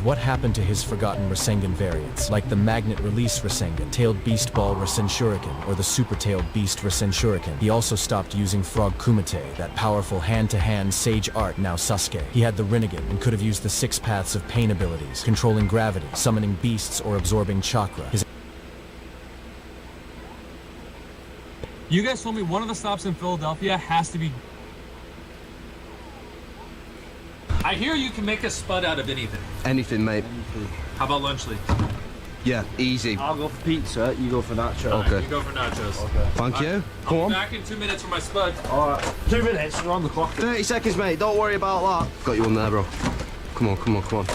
what happened to his forgotten Rasengan variants, like the Magnet Release Rasengan, Tailed Beast Ball Rasen Shuriken, or the Super Tailed Beast Rasen Shuriken. He also stopped using Frog Kumite, that powerful hand-to-hand Sage Art now Sasuke. He had the Rinnegan and could have used the 6 Paths of Pain abilities, controlling gravity, summoning beasts, or absorbing chakra. You guys told me one of the stops in Philadelphia has to be... I hear you can make a spud out of anything. Anything, mate. How about lunch leaf? Yeah, easy. I'll go for pizza, you go for nachos. Okay. You go for nachos. Okay. Thank you. Come I'll on. be back in 2 minutes for my spud. Alright, 2 minutes, you're on the clock. 30 seconds, mate. Don't worry about that. Got you on there, bro. Come on, come on, come on.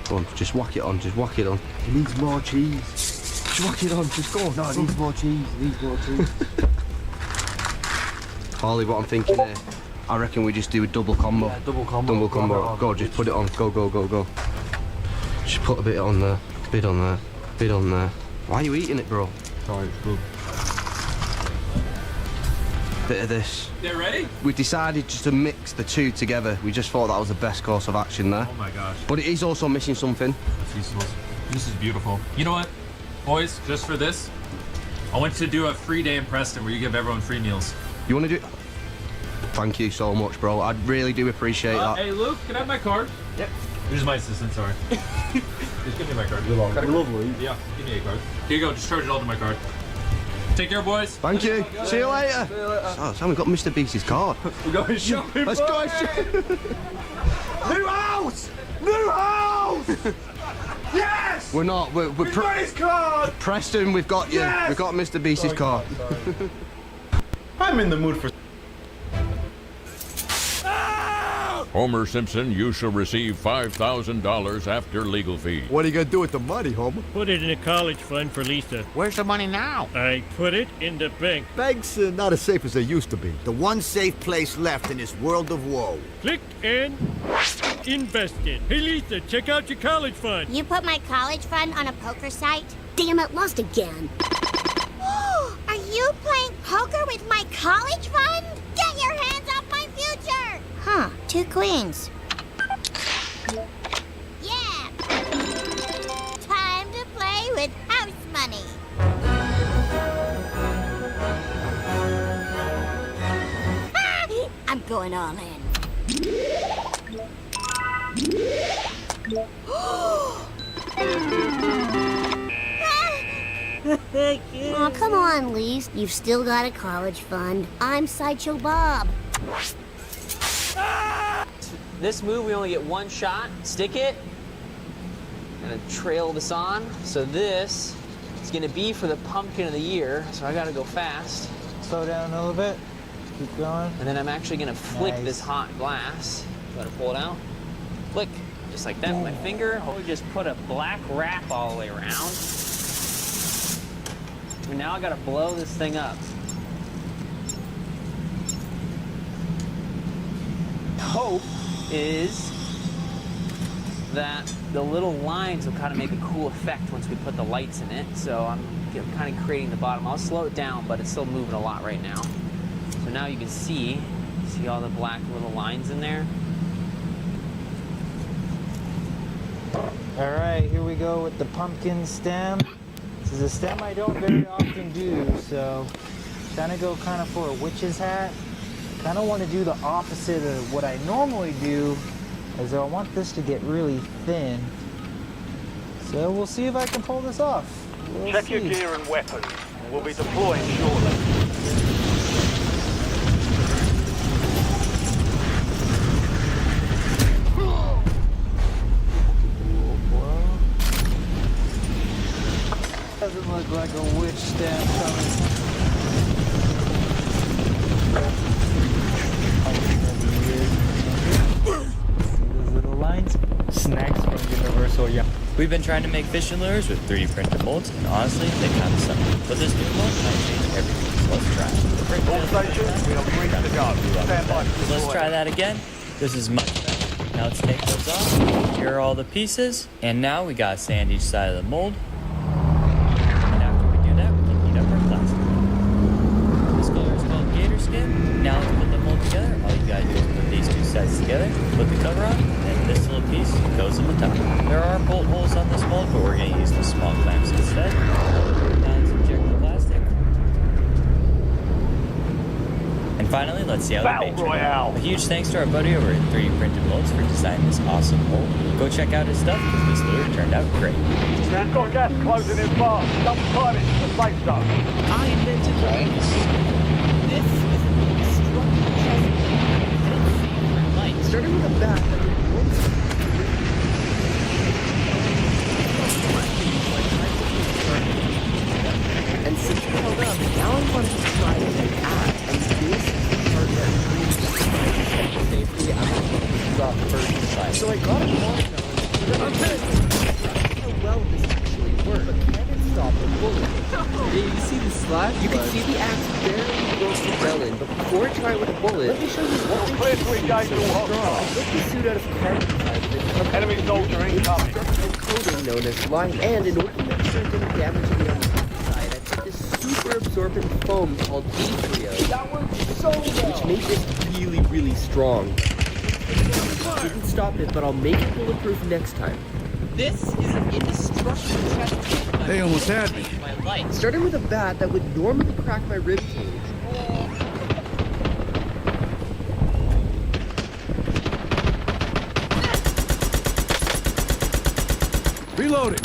Come on, just whack it on, just whack it on. It needs more cheese. Just whack it on, just go. No, it needs more cheese, it needs more cheese. Harley, what I'm thinking here, I reckon we just do a double combo. Yeah, double combo. Double combo. Go, just put it on. Go, go, go, go. Just put a bit on there, bit on there, bit on there. Why are you eating it, bro? Sorry, it's good. Bit of this. They're ready? We decided just to mix the two together. We just thought that was the best course of action there. Oh my gosh. But it is also missing something. This is beautiful. You know what, boys, just for this, I want to do a free day in Preston where you give everyone free meals. You want to do it? Thank you so much, bro. I really do appreciate that. Hey, Luke, can I have my card? Yep. This is my assistant, sorry. Just give me my card. Lovely. Yeah, give me a card. Here you go, just charge it all to my card. Take care, boys. Thank you. See you later. See you later. So, Sam, we've got Mr. Beast's card. We're going shopping. Let's go. New house! New house! Yes! We're not. We're We've got his card! Preston, we've got you. Yes! We've got Mr. Beast's card. I'm in the mood for... Homer Simpson, you shall receive $5,000 after legal fees. What are you gonna do with the money, Homer? Put it in a college fund for Lisa. Where's the money now? I put it in the bank. Banks not as safe as they used to be. The one safe place left in this world of woe. Click and invested. Hey Lisa, check out your college fund. You put my college fund on a poker site? Damn it, lost again. Are you playing poker with my college fund? Get your hands off my future! Huh, 2 queens. Yeah! Time to play with house money. I'm going all in. Oh, come on, Lise. You've still got a college fund. I'm Sideshow Bob. This move, we only get 1 shot. Stick it. Gonna trail this on. So this is gonna be for the pumpkin of the year. So I gotta go fast. Slow down a little bit. Keep going. And then I'm actually gonna flick Nice. this hot glass. Gotta pull it out. Flick. Just like that with my finger. We just put a black wrap all the way around. And now I gotta blow this thing up. Hope is that the little lines will kind of make a cool effect once we put the lights in it. So I'm kind of creating the bottom. I'll slow it down, but it's still moving a lot right now. So now you can see all the black little lines in there? All right, here we go with the pumpkin stem. This is a stem I don't very often do, so trying to go kind of for a witch's hat. Kind of want to do the opposite of what I normally do, as I want this to get really thin. So we'll see if I can pull this off. Check your gear and weapons. We'll be deploying shortly. Doesn't look like a witch stem coming. Those little lines. Snacks from Universal, yeah. We've been trying to make fishing lures with 3D printed molds, and honestly, they kind of suck. But this new mold might change everything, so let's try. All stations, we are ready to go. Stand by. So let's try that again. This is much better. Now let's take those off. Here are all the pieces, and now we got sand each side of the mold. And after we do that, we can heat up our plastic. This color is called gator skin. Now let's put the mold together. All you gotta do is put these 2 sides together, put the cover rail rod, and this little piece goes in the top. There are bolt holes on this mold, but we're going to use the small clamps instead. Now let's inject the plastic. And finally, let's see how the paint turned out. A huge thanks to our buddy over at 3D Printed Molds for designing this awesome mold. Go check out his stuff because this lure turned out great. We've got gas closing in fast. Double time it to the safe zone. I invented this. This is an indestructible chest plate. Starting with a bat that would and since it held up, now I want to try it and add, and this is the part that really safety after the first side. So I got a watermelon. How well this actually works, but can it stop a bullet? Yeah, you see the slash? You can see the axe barely broke the melon, but before I try with a bullet, let me show you what Clear to engage all I built the suit out of carbon fiber. Enemy soldier incoming. Coating known as lime, and in order to make sure it didn't damage me on the inside, I put this super absorbent foam called D-Trio. That works so well! Which made this really, really strong. Didn't stop it, but I'll make it bulletproof next time. This is an indestructible chest plate. They almost had me. My light. Starting with a bat that would normally crack my rib cage. Reloading.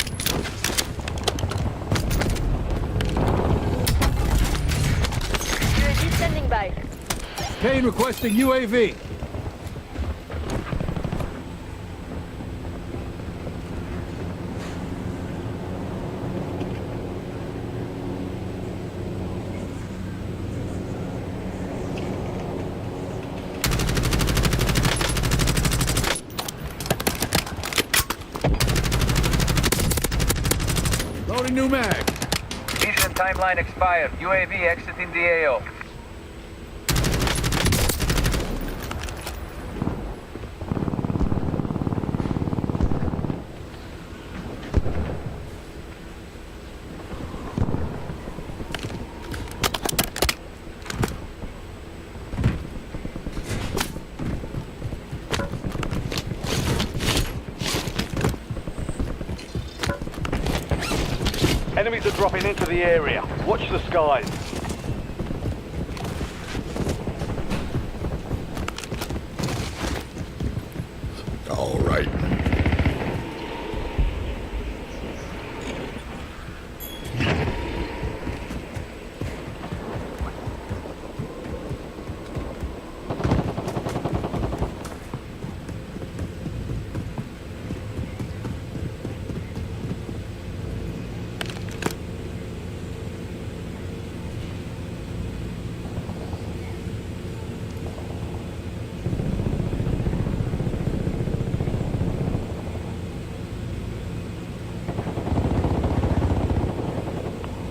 UAV standing by. Kane requesting UAV. Loading new mag. Mission timeline expired. UAV exiting the AO. Enemies are dropping into the area. Watch the skies. All right.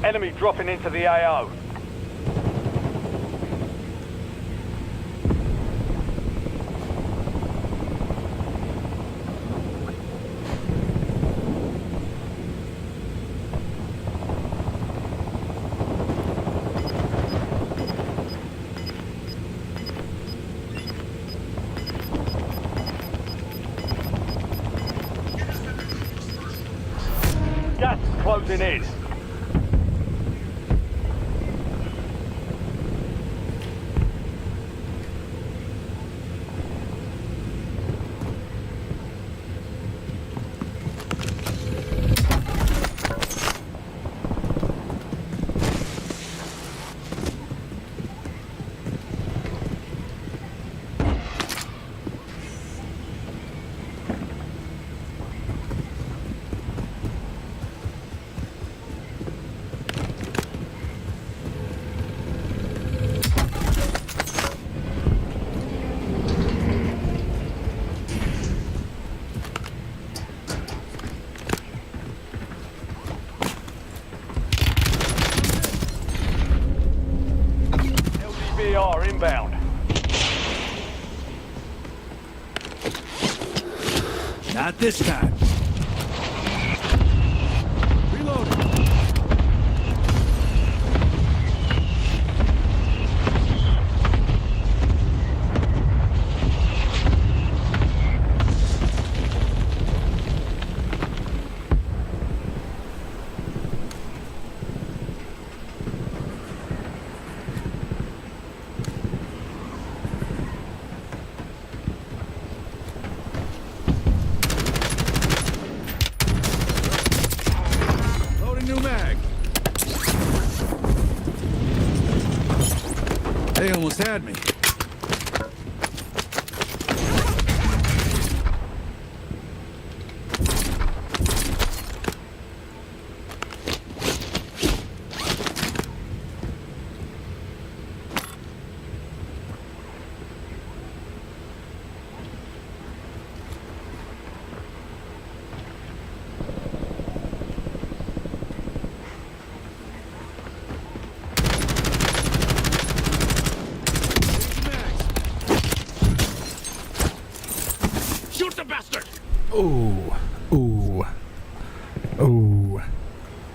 Enemy dropping into the AO. Gas is closing in. LDBR inbound. Not this time. Reloading. almost had me. Shoot the bastard! Ooh. Ooh. Ooh.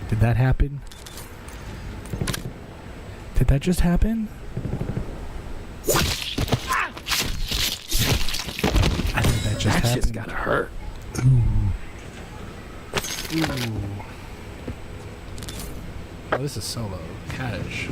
Did that happen? Did that just happen? I think that just happened. Shit's gotta hurt. Ooh. Ooh. Oh, this is solo. Cash.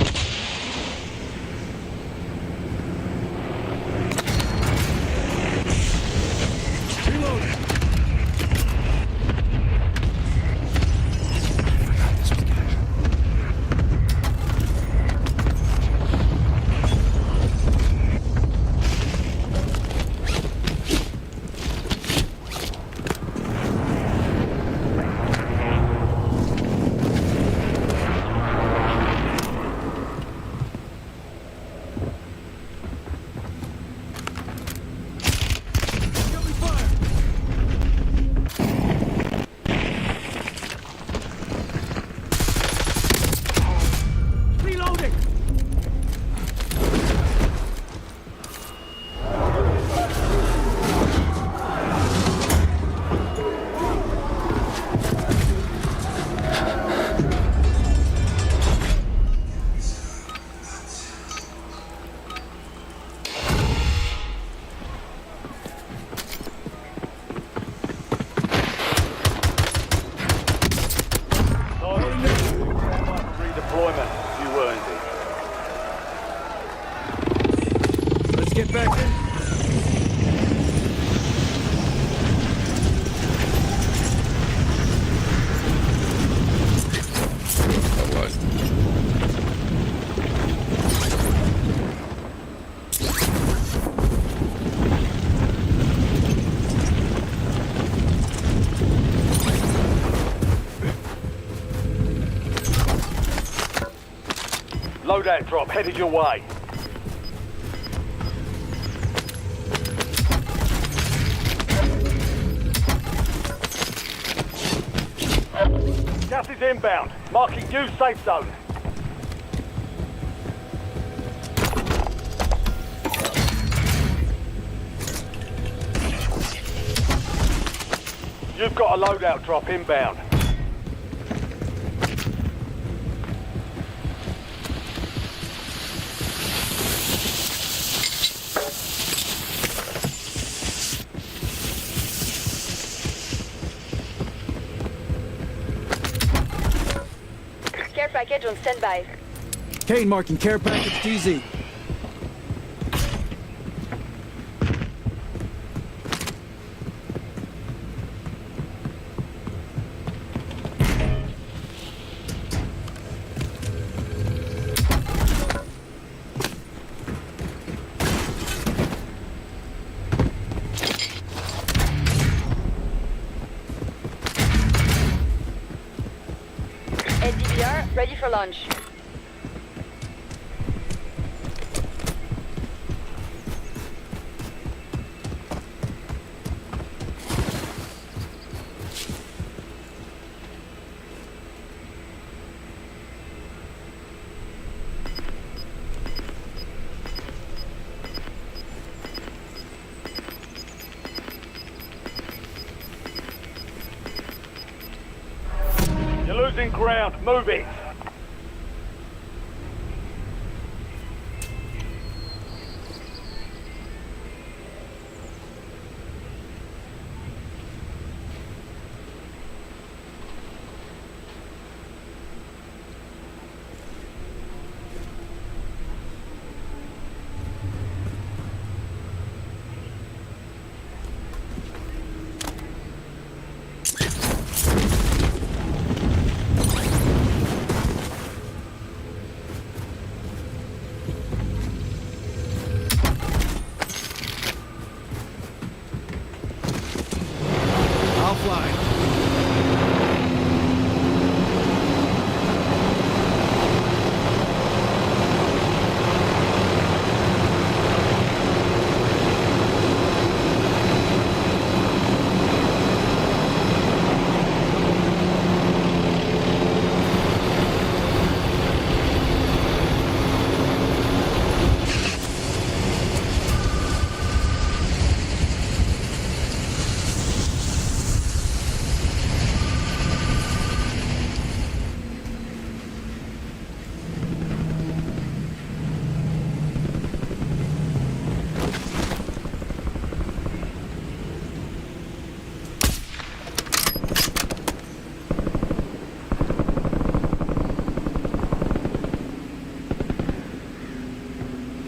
Let's get back in. Loadout drop headed your way. Gas is inbound, marking new safe zone. You've got a loadout drop inbound. Care package on standby. Kane marking care package DZ. SDVR ready for launch. You're losing ground. Move it. offline.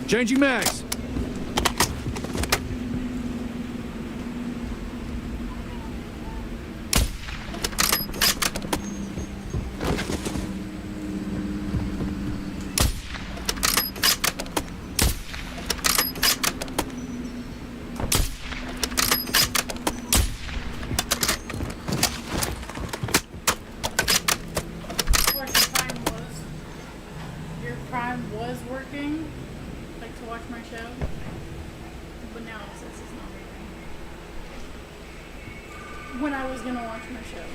Changing mags. Your Prime was working, like to watch my show, but now it says it's not working. When I was gonna watch my show.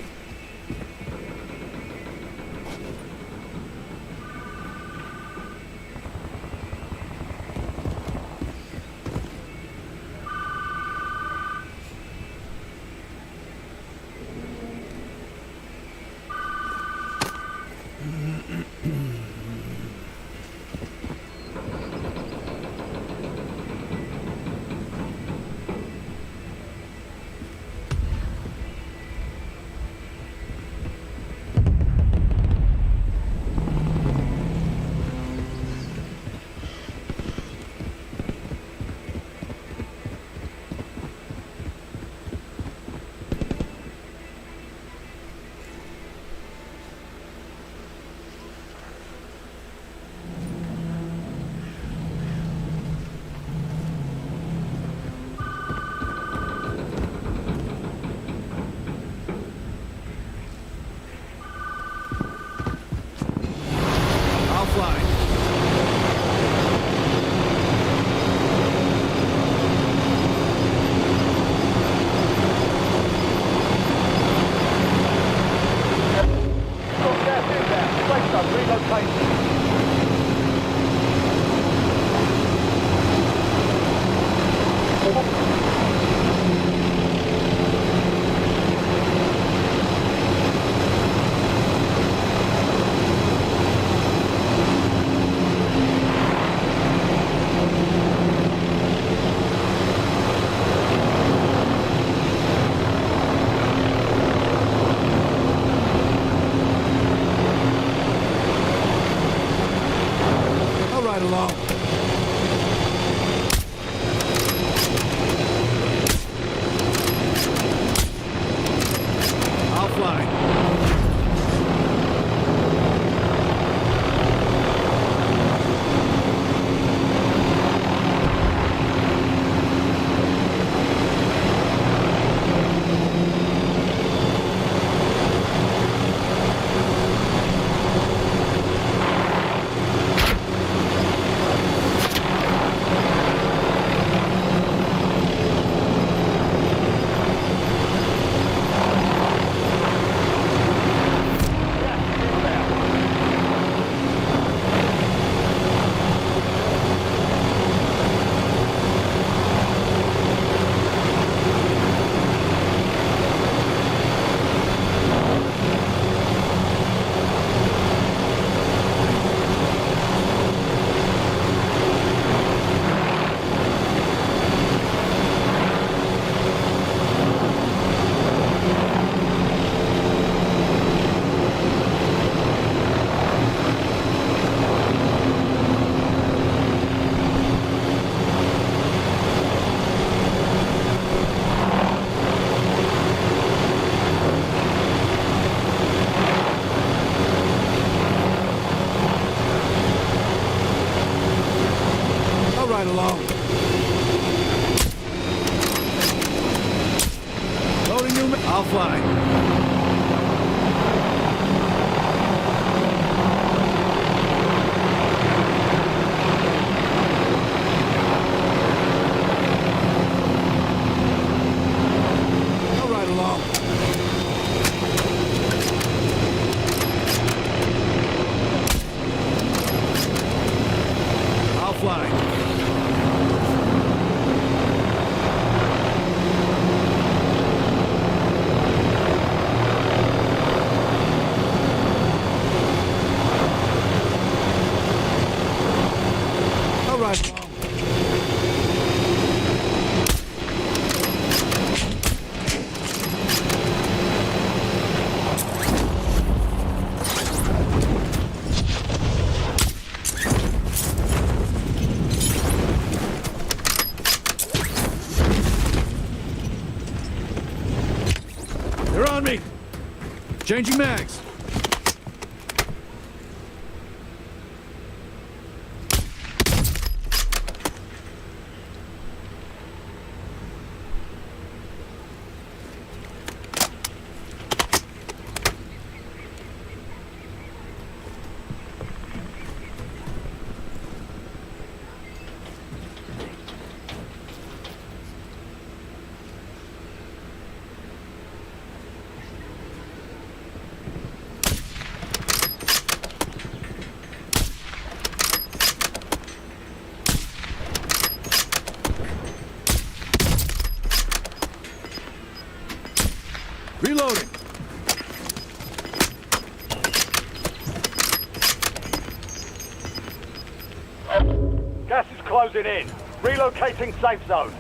I'll fly. I'll ride along. I'll fly. All right. They're on me. Changing mags. Reloading. Gas is closing in. Relocating safe zone.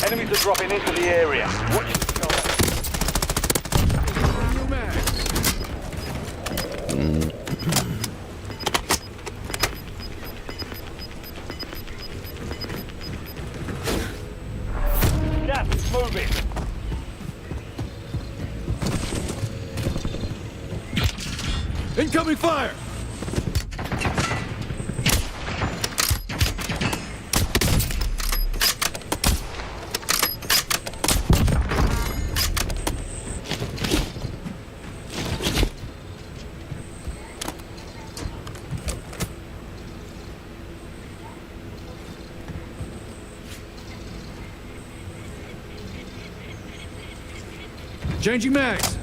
Enemies are dropping into the area. Watch the sky. New mag. Gas is moving. Incoming fire. Changing mags.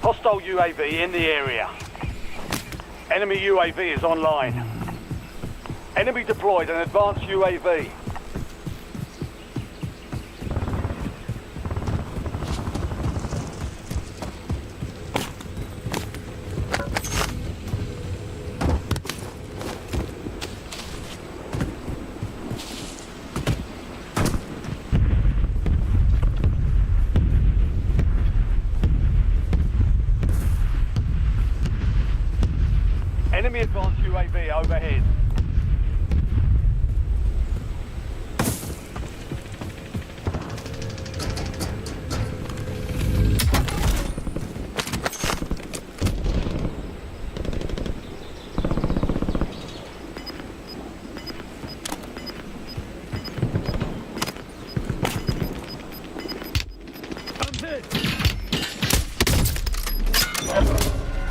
Hostile UAV in the area. Enemy UAV is online. Enemy deployed an advanced UAV. Enemy advanced UAV overhead.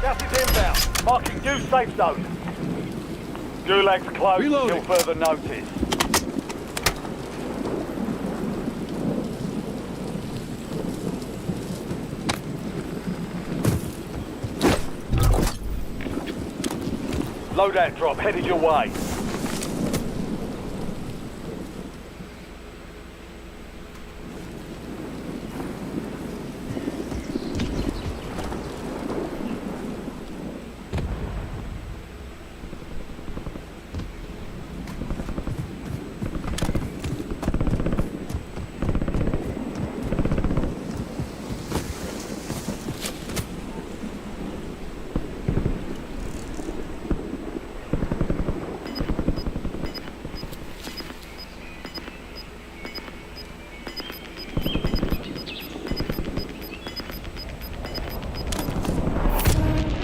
Gas is inbound. Marking new safe zone. Gulag's closed until further notice. Loadout drop headed your way.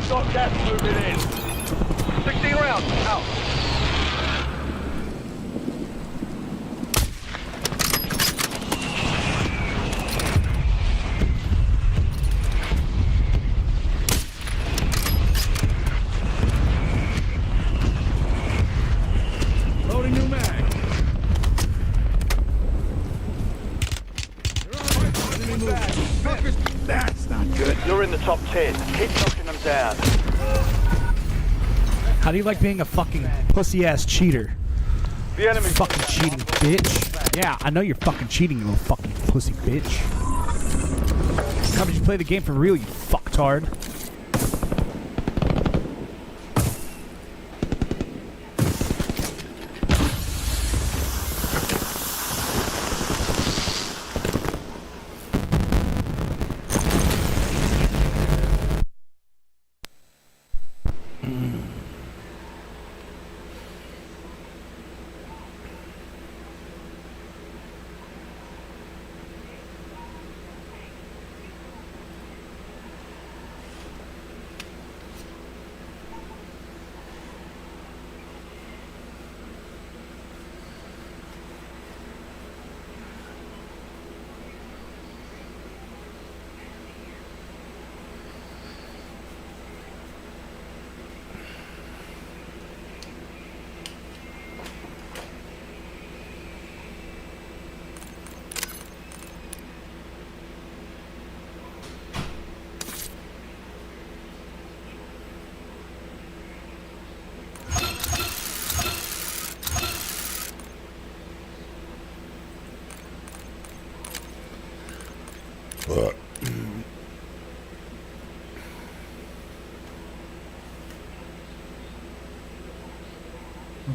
Got gas moving in. 16 rounds, out. Loading new mag. That's not good. You're in the top 10. Keep knocking them down. How do you like being a fucking pussy-ass cheater? The enemy fucking cheating bitch. Yeah, I know you're fucking cheating, you little fucking pussy bitch. How did you play the game for real, you fucktard?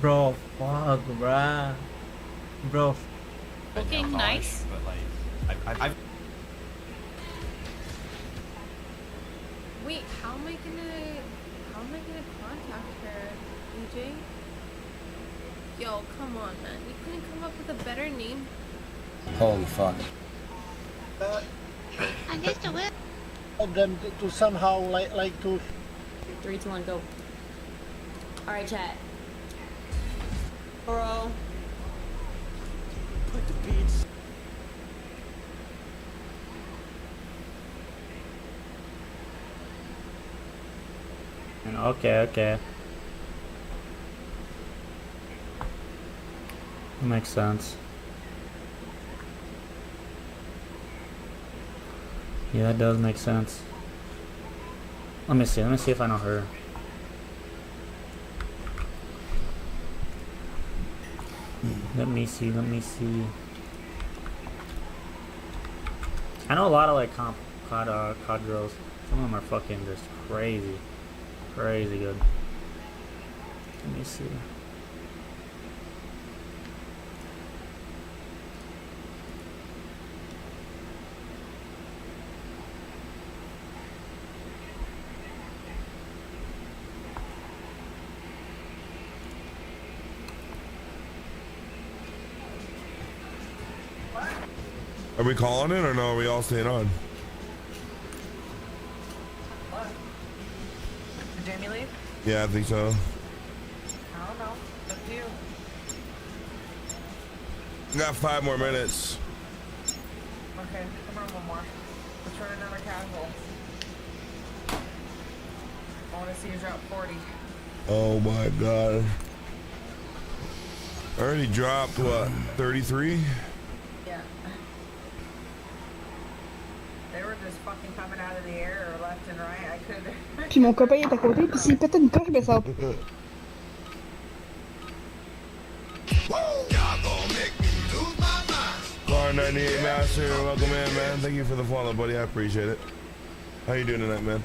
Bro, fuck, bruh. Bro. Looking nice. But like, I've Wait, how am I gonna contact her, EJ? Yo, come on, man. You couldn't come up with a better name? Holy fuck. I guess I will. Them to somehow like to. 3, 2, 1, go. Alright, chat. Bro. Put the beats. Okay. Makes sense. Yeah, that does make sense. Let me see if I know her. Let me see. I know a lot of like COD girls. Some of them are fucking just crazy good. Let me see. Are we calling it or no? Are we all staying on? What? Did Jamie leave? Yeah, I think so. I don't know. It's up to you. Got 5 more minutes. Okay, come on, one more. Let's run another casual. I want to see you drop 40. Oh my god. I already dropped what, 33? Yeah. They were just fucking coming out of the air or left and right. I could. Puis mon copain est à côté, puis s'il pète une coche, ben ça. 98 Master, welcome in, man. Thank you for the follow, buddy. I appreciate it. How you doing tonight, man?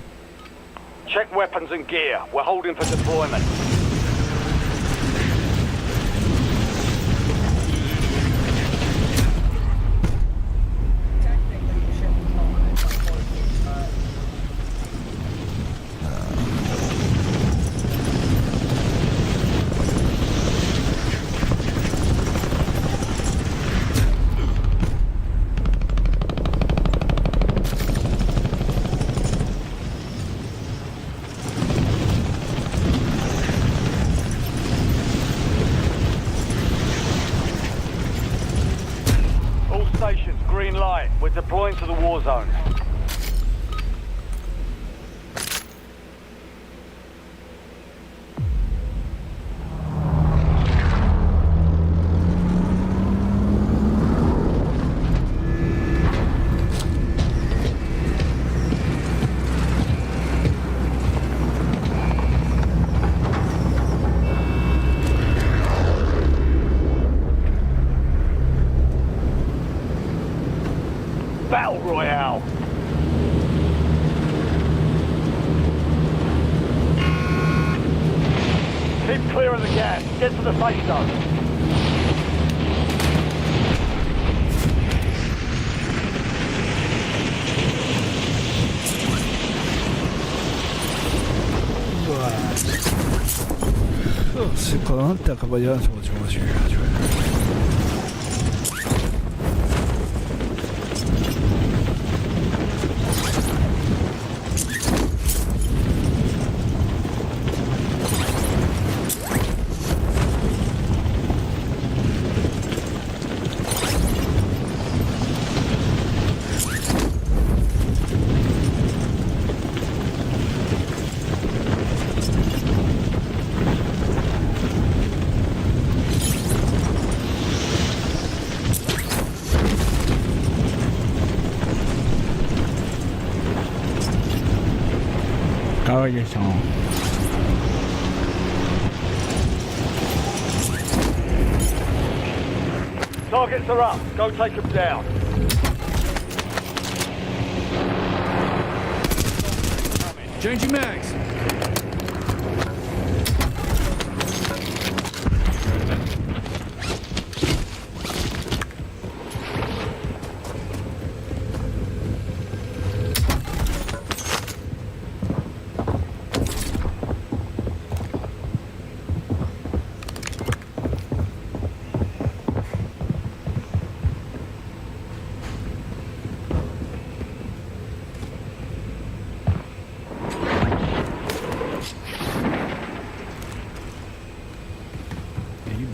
Check weapons and gear. We're holding for deployment. Stations, green light. We're deploying to the war zone. Battle Royale. Keep clear of the gas. Get to the safe zone. C'est pas так обойдя, Targets are up. Go take them down. Changing mags.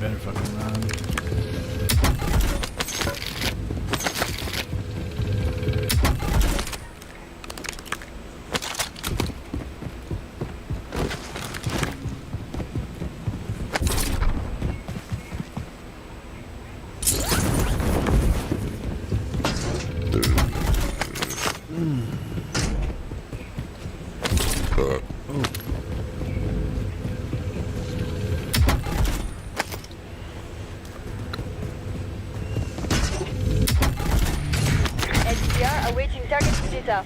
better fucking run. SDR awaiting target data.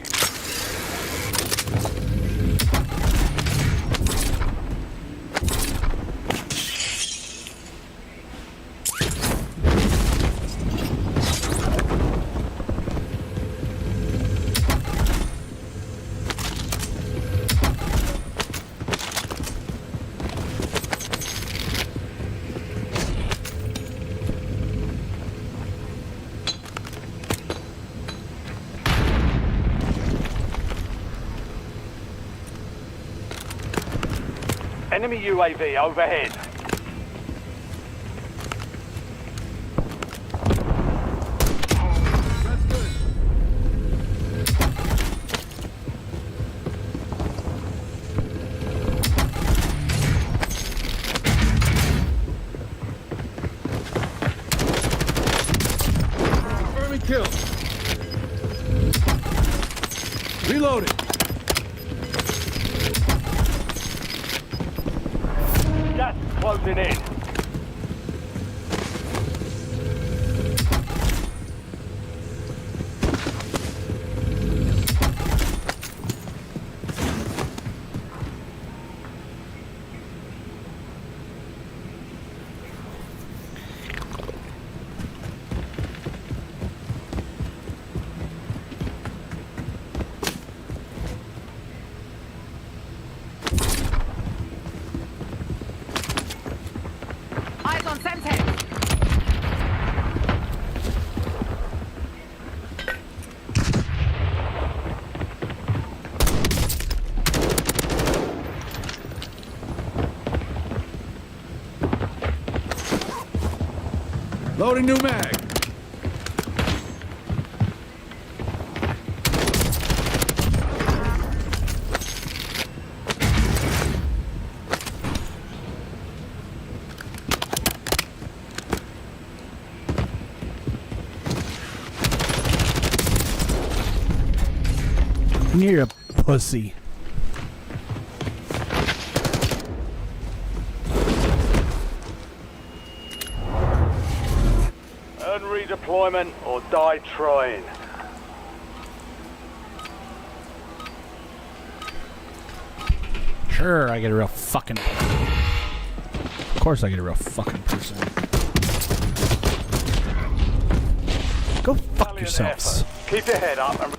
Enemy UAV overhead. Confirming kill. Reloading. Gas is closing in. Loading new mag. You're a pussy. Earn redeployment or die trying. Sure, I get a real fucking person. Of course I get a real fucking person. Go fuck yourselves. Keep your head up and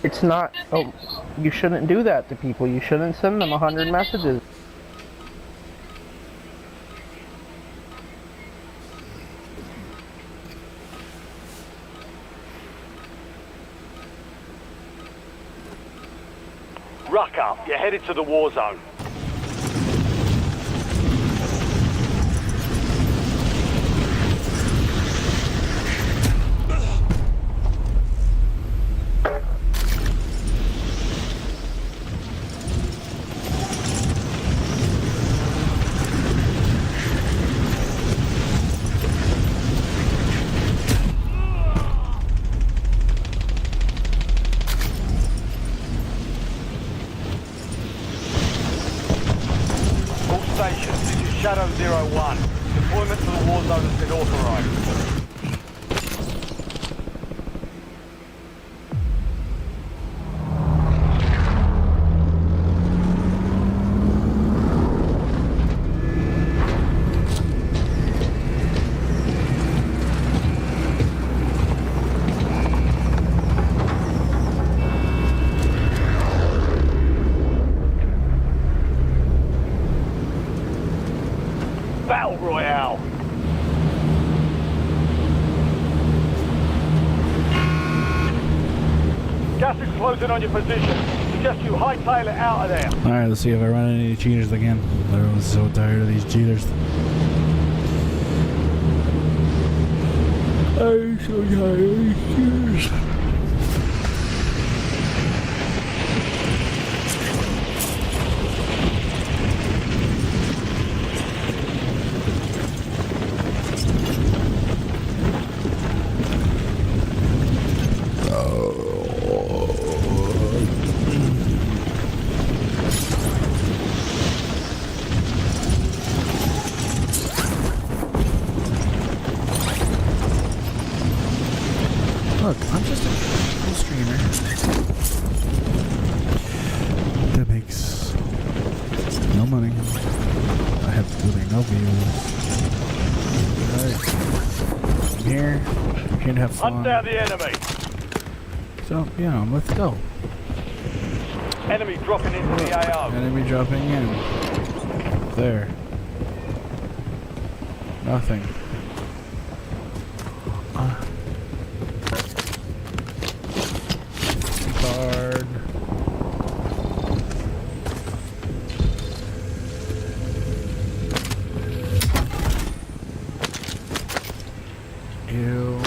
It's not. Oh, you shouldn't do that to people. You shouldn't send them 100 messages. ruck up. You're headed to the war zone. Shadow 01. Deployment to the war zone has been authorized. Battle Royale. Gas is closing on your position. Suggest you hightail it out of there. Alright, let's see if I run into any cheaters again. Everyone's so tired of these cheaters. I'm so tired of these cheaters. Look, I'm just a full streamer that makes no money. I have literally no views. Alright. I'm here. I'm here to have fun. Hunt down the enemy. So, yeah, let's go. Enemy dropping into the AO. Enemy dropping in. There. Nothing. Card. Ew.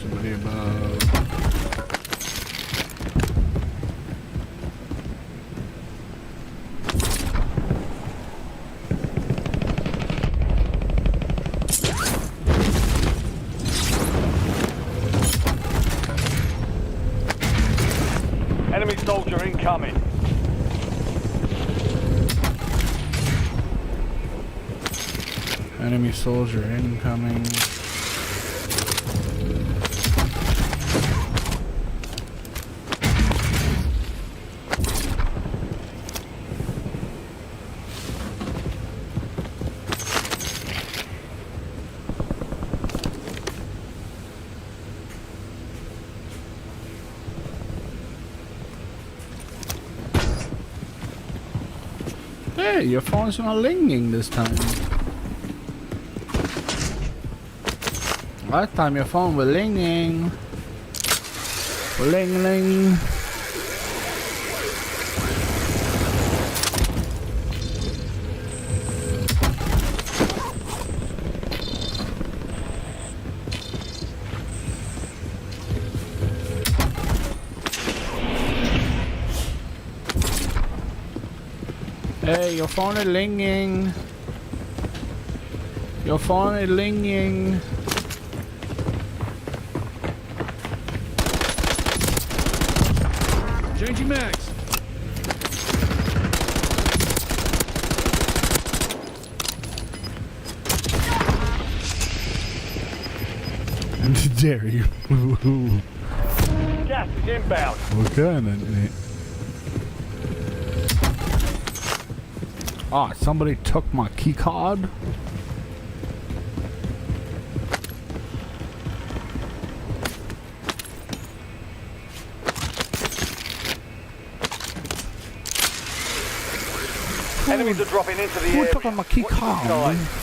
Somebody above. Enemy soldier incoming. Enemy soldier incoming. Hey, your phone's not ringing this time. Last time your phone was ringing. Ling ling. Hey, your phone is ringing. Your phone is ringing. Changing mags. Dare you? Gas is inbound. What kind of? Ah, somebody took my key card. Enemies are dropping into the Who area. took my key Watch the card? sky.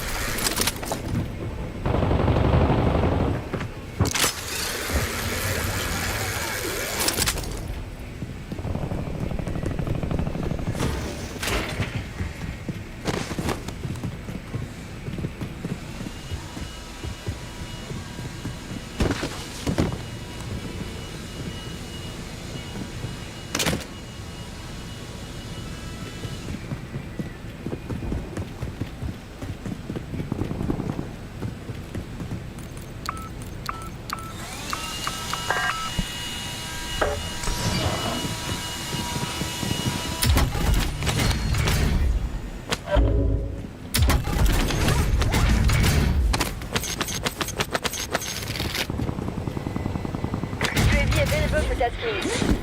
UAV available for test please.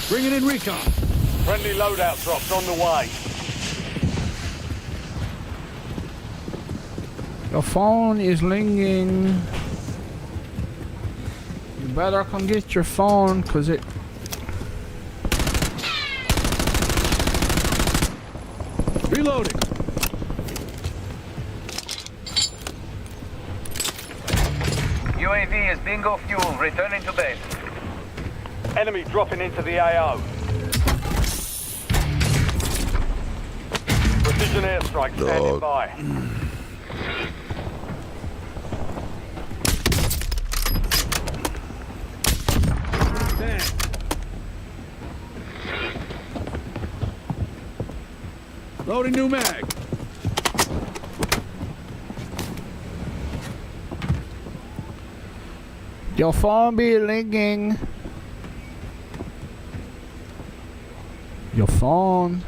Bring Bringing in recon. Friendly loadout drops on the way. Your phone is ringing. You better come get your phone, cause it... Reloading. UAV is bingo fuel. Returning to base. Enemy dropping into the AO. Precision airstrike standing by. Loading new mag. Your phone be ringing. Your phone.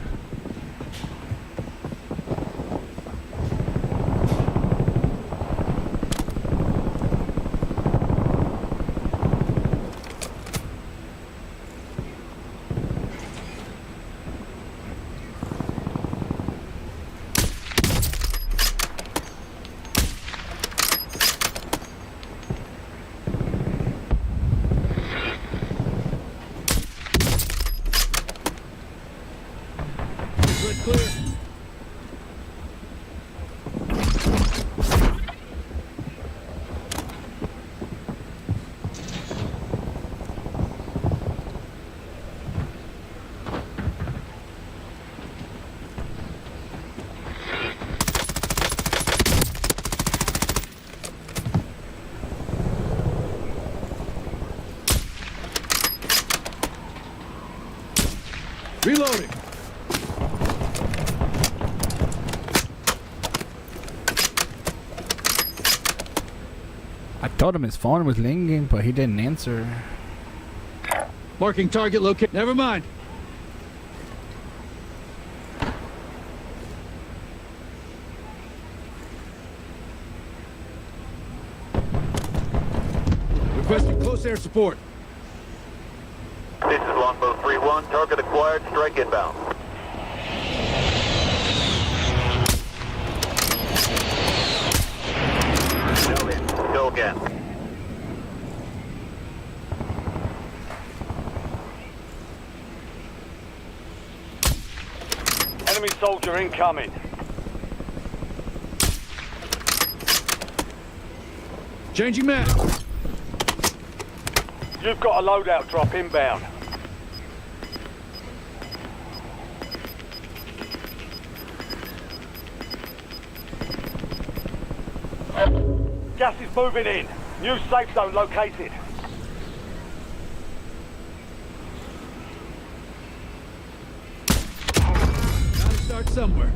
Reloading. I told him his phone was ringing, but he didn't answer. Marking target location. Never mind. Requesting close air support. This is Longbow 3-1. Target acquired. Strike inbound. No hit. Go again. Enemy soldier incoming. Changing mag. You've got a loadout drop inbound. Gas is moving in. New safe zone located. Gotta start somewhere.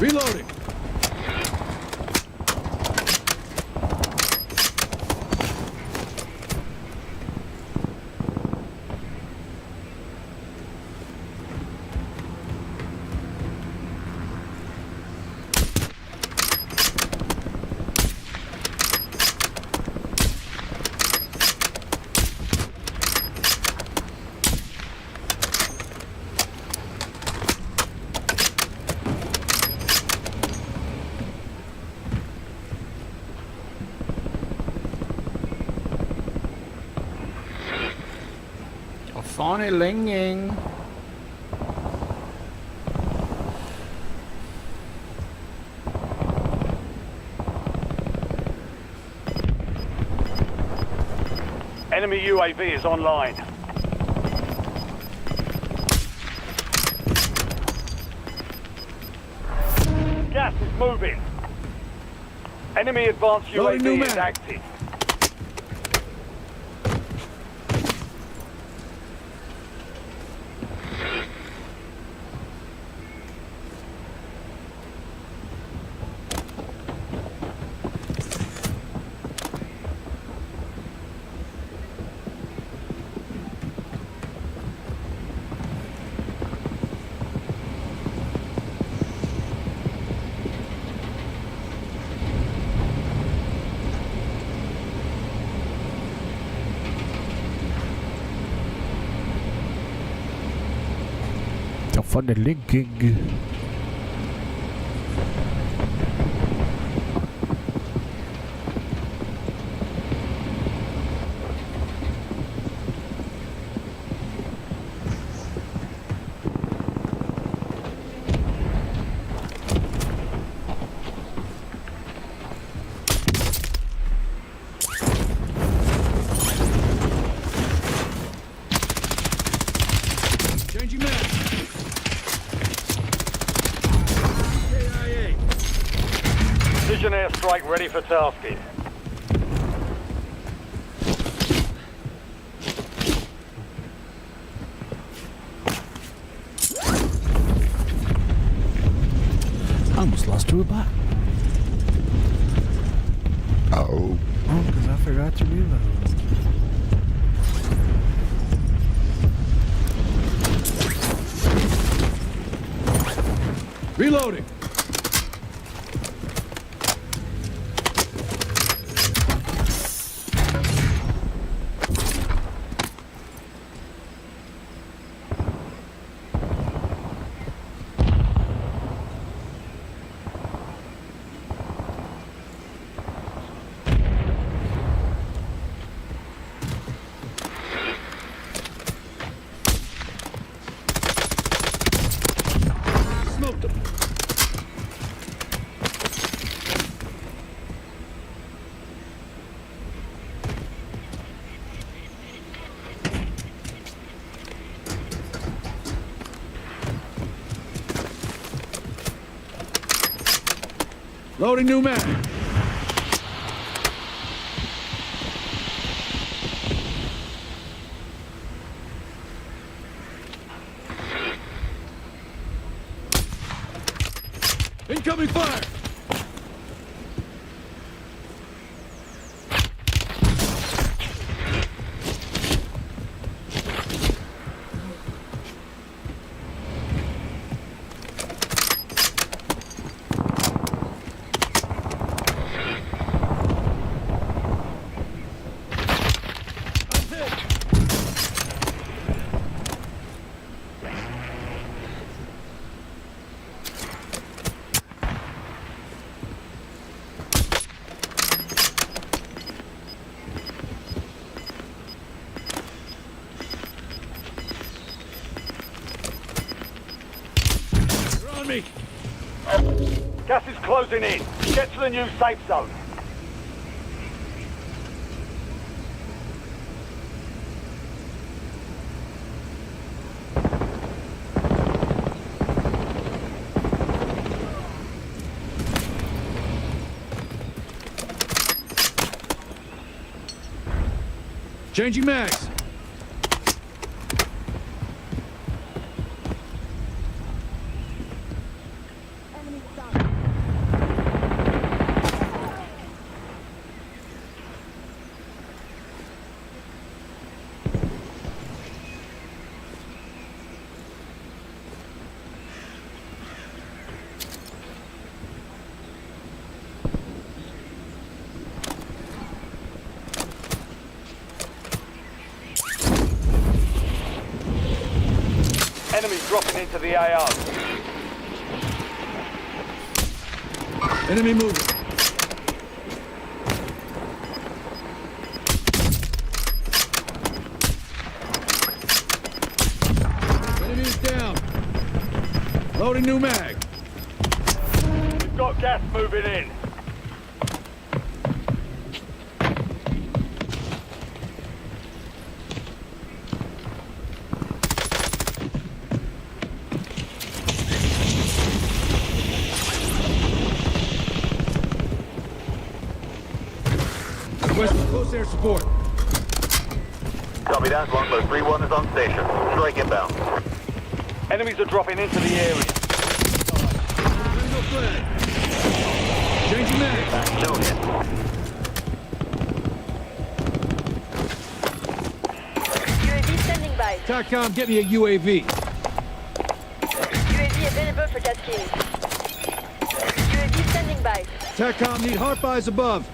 Reloading. Phone is ringing. Enemy UAV is online. Gas is moving. Enemy advanced Loading new UAV is mag. active. Von der Linking. Changing mag. KIA. Precision airstrike ready for tasking. I almost lost to a bot. Oh. Oh, because I forgot to reload. Reloading. Smoked them. Loading new mag. Incoming fire. Me. Gas is closing in. Get to the new safe zone. Changing mags. Enemies dropping into the AO. Enemy moving. Enemy is down. Loading new mag. We've got gas moving in. Requesting close air support. Copy that. Longbow 3-1 is on station. Strike inbound. Enemies are dropping into the area. Tango flag. Changing mag. No hit. UAV standing by. TACCOM, get me a UAV. UAV available for tasking. UAV standing by. TACCOM, need heart eyes above.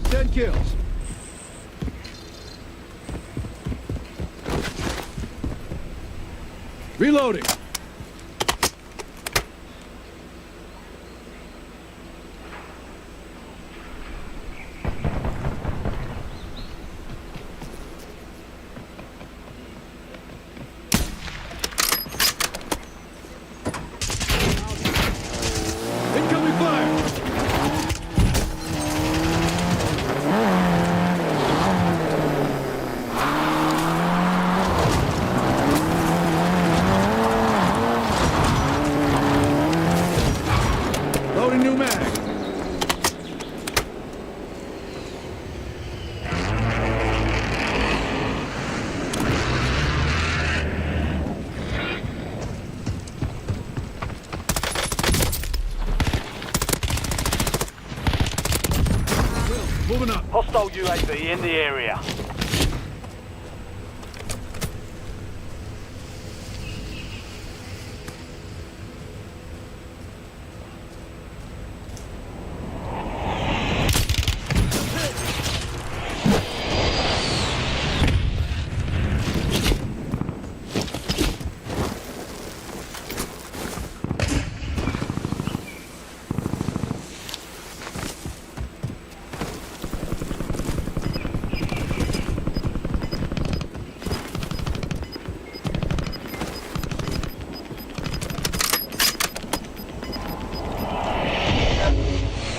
10 kills. Reloading. Incoming fire. Loading new mag. Moving up. Hostile UAV in the area.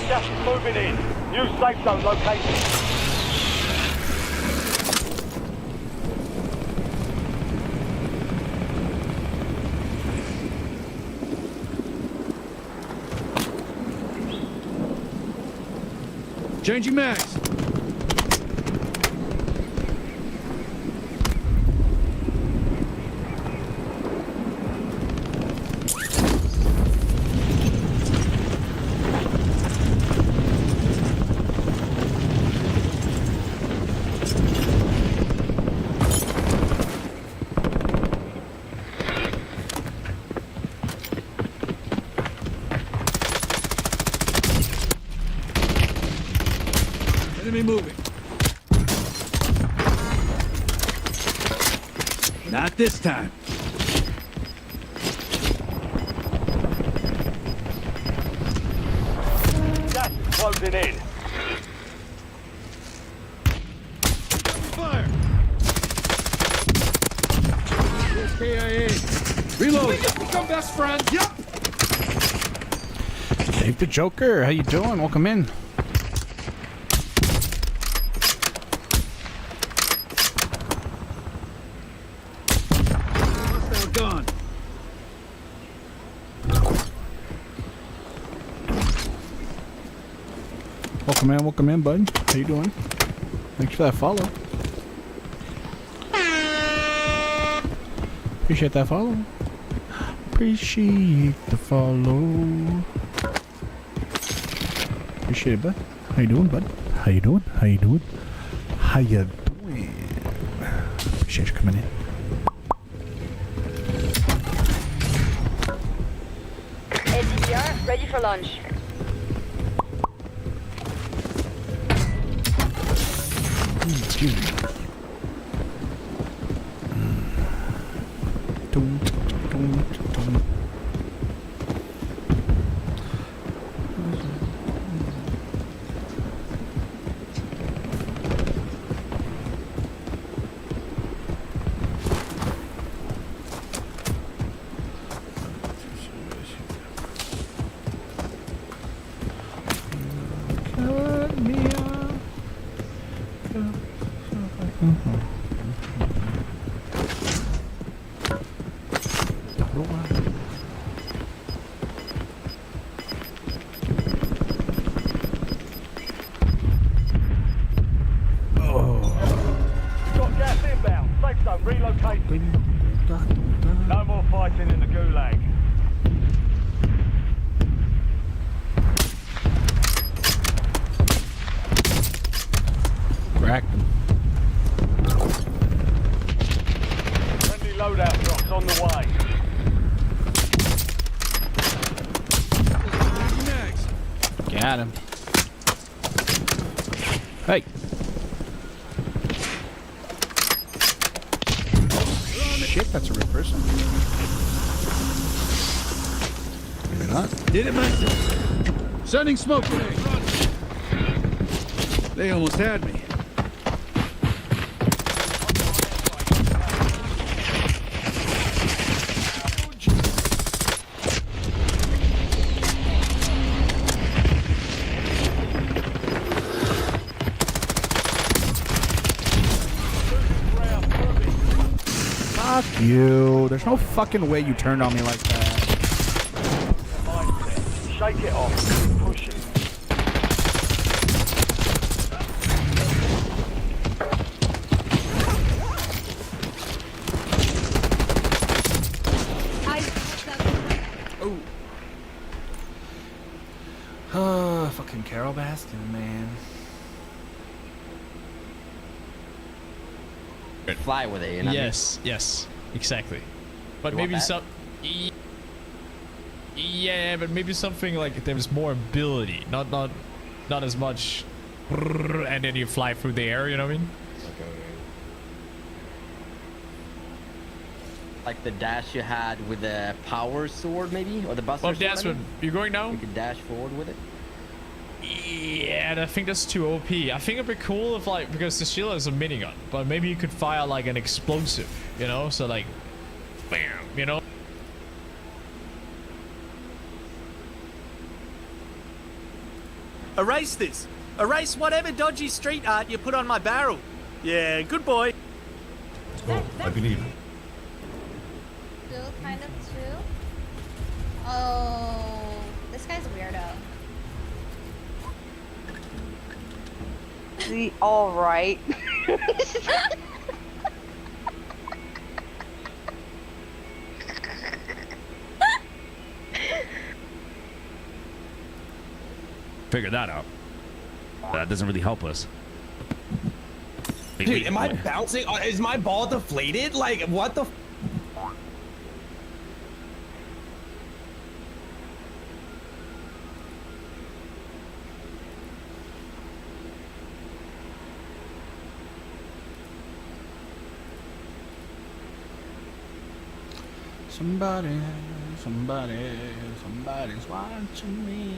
Gas is moving in. New safe zone located. Changing mags. Enemy moving. Not this time. Gas is closing in. Fire! Here's KIA. Reload. We just become best friends. Yep. Dave the Joker, how you doing? Welcome in. Hostile gone. Welcome in, bud. How you doing? Thanks for that follow. Appreciate that follow. Appreciate the follow. Appreciate it, bud. How you doing, bud? How you doing? How you doing? How you doing? Appreciate you coming in. SCR, ready for launch. Got gas inbound. Safe zone relocated. No more fighting in the gulag. Cracked him. Friendly loadout drops on the way. Got him. Hey. Shit, that's a real person. Maybe not. Did it, man? Sending smoke grenade. They almost had me. Fuck you. There's no fucking way you turned on me like that. Shake it off. Push it. Oh, fucking Carol Baskin, man. Fly with it, you know? Yes, yes, exactly. But You maybe want some. Yeah, but maybe something like there was more ability, not as much. And then you fly through the air. You know what I mean? Like the dash you had with the power sword, maybe, or the buster Well, sword. that's I what mean? you're going now. You could dash forward with it. Yeah, I think that's too OP. I think it'd be cool if like, because the shield is a minigun, but maybe you could fire like an explosive, you know? So like, bam, you know? Erase this. Erase whatever dodgy street art you put on my barrel. Yeah, good boy. I believe it. Still kind of too. Oh, this guy's a weirdo. All right. Figure that out. That doesn't really help us. Dude, am I bouncing? Is my ball deflated? Like, what the? Somebody's watching me.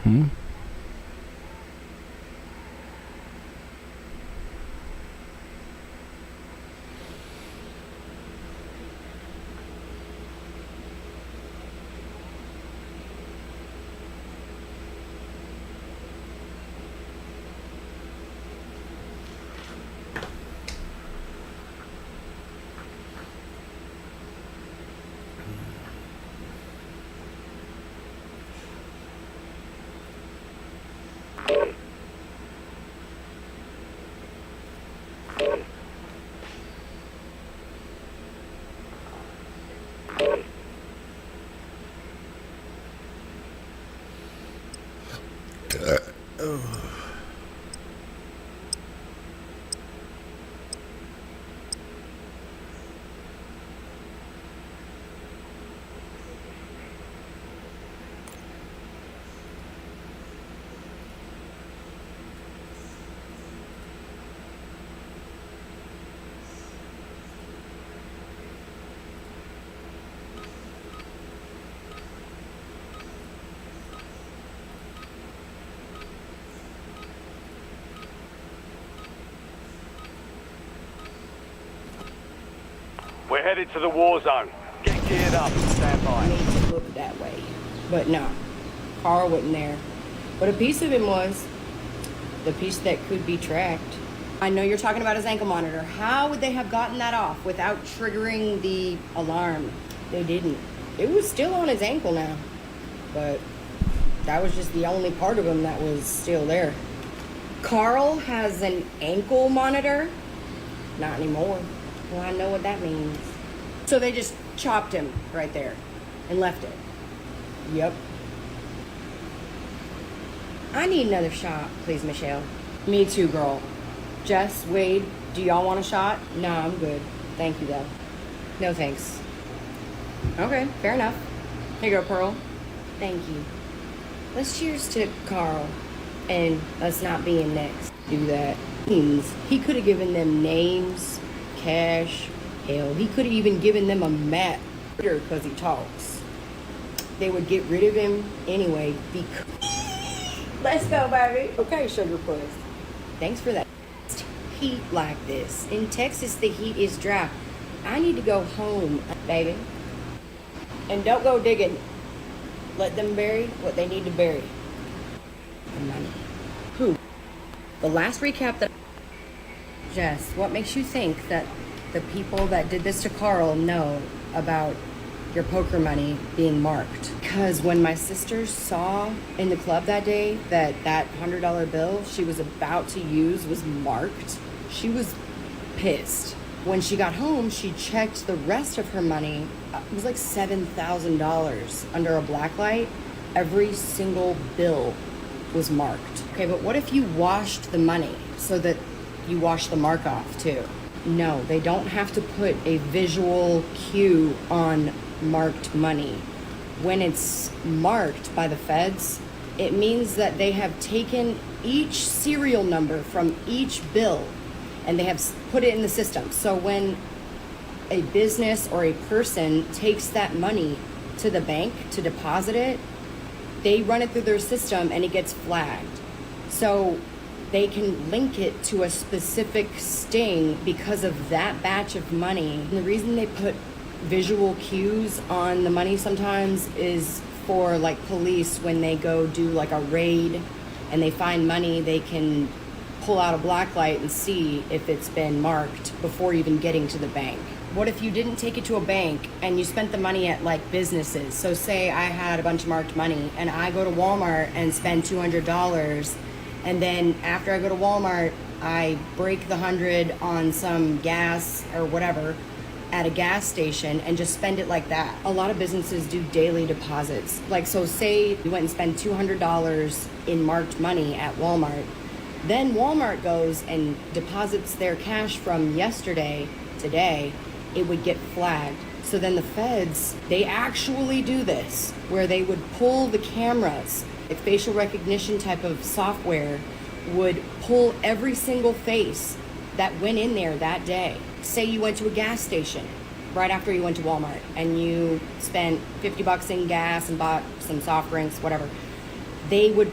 Hmm? We're headed to the war zone. Get geared up and stand by. Made it look that way. But no, Carl wasn't there. But a piece of him was. The piece that could be tracked. I know you're talking about his ankle monitor. How would they have gotten that off without triggering the alarm? They didn't. It was still on his ankle now. But that was just the only part of him that was still there. Carl has an ankle monitor? Not anymore. Well, I know what that means. So they just chopped him right there and left it. Yep. I need another shot, please, Michelle. Me too, girl. Jess, Wade, do y'all want a shot? Nah, I'm good. Thank you, though. No thanks. Okay, fair enough. Here you go, Pearl. Thank you. Let's cheers to Carl and us not being next. Do that. He could have given them names, cash. Hell, he could have even given them a map because he talks. They would get rid of him anyway because... Let's go, baby. Okay, Sugar Puss. Thanks for that. Heat like this. In Texas, the heat is dry. I need to go home, baby. And don't go digging. Let them bury what they need to bury. The money. Who? The last recap that... Jess, what makes you think that the people that did this to Carl know about your poker money being marked? Because when my sister saw in the club that day that $100 bill she was about to use was marked, she was pissed. When she got home, she checked the rest of her money. It was like $7,000 under a black light. Every single bill was marked. Okay, but what if you washed the money so that you wash the mark off too? No, they don't have to put a visual cue on marked money. When it's marked by the feds, it means that they have taken each serial number from each bill and they have put it in the system. So when a business or a person takes that money to the bank to deposit it, they run it through their system and it gets flagged. So they can link it to a specific sting because of that batch of money. And the reason they put visual cues on the money sometimes is for like police when they go do like a raid and they find money, they can pull out a black light and see if it's been marked before even getting to the bank. What if you didn't take it to a bank and you spent the money at like businesses? So say I had a bunch of marked money and I go to Walmart and spend $200, and then after I go to Walmart, I break the 100 on some gas or whatever at a gas station and just spend it like that. A lot of businesses do daily deposits. Like, so say you went and spent $200 in marked money at Walmart, then Walmart goes and deposits their cash from yesterday, today, it would get flagged. So then the feds, they actually do this, where they would pull the cameras, like facial recognition type of software would pull every single face that went in there that day. Say you went to a gas station right after you went to Walmart and you spent $50 in gas and bought some soft drinks, whatever. They would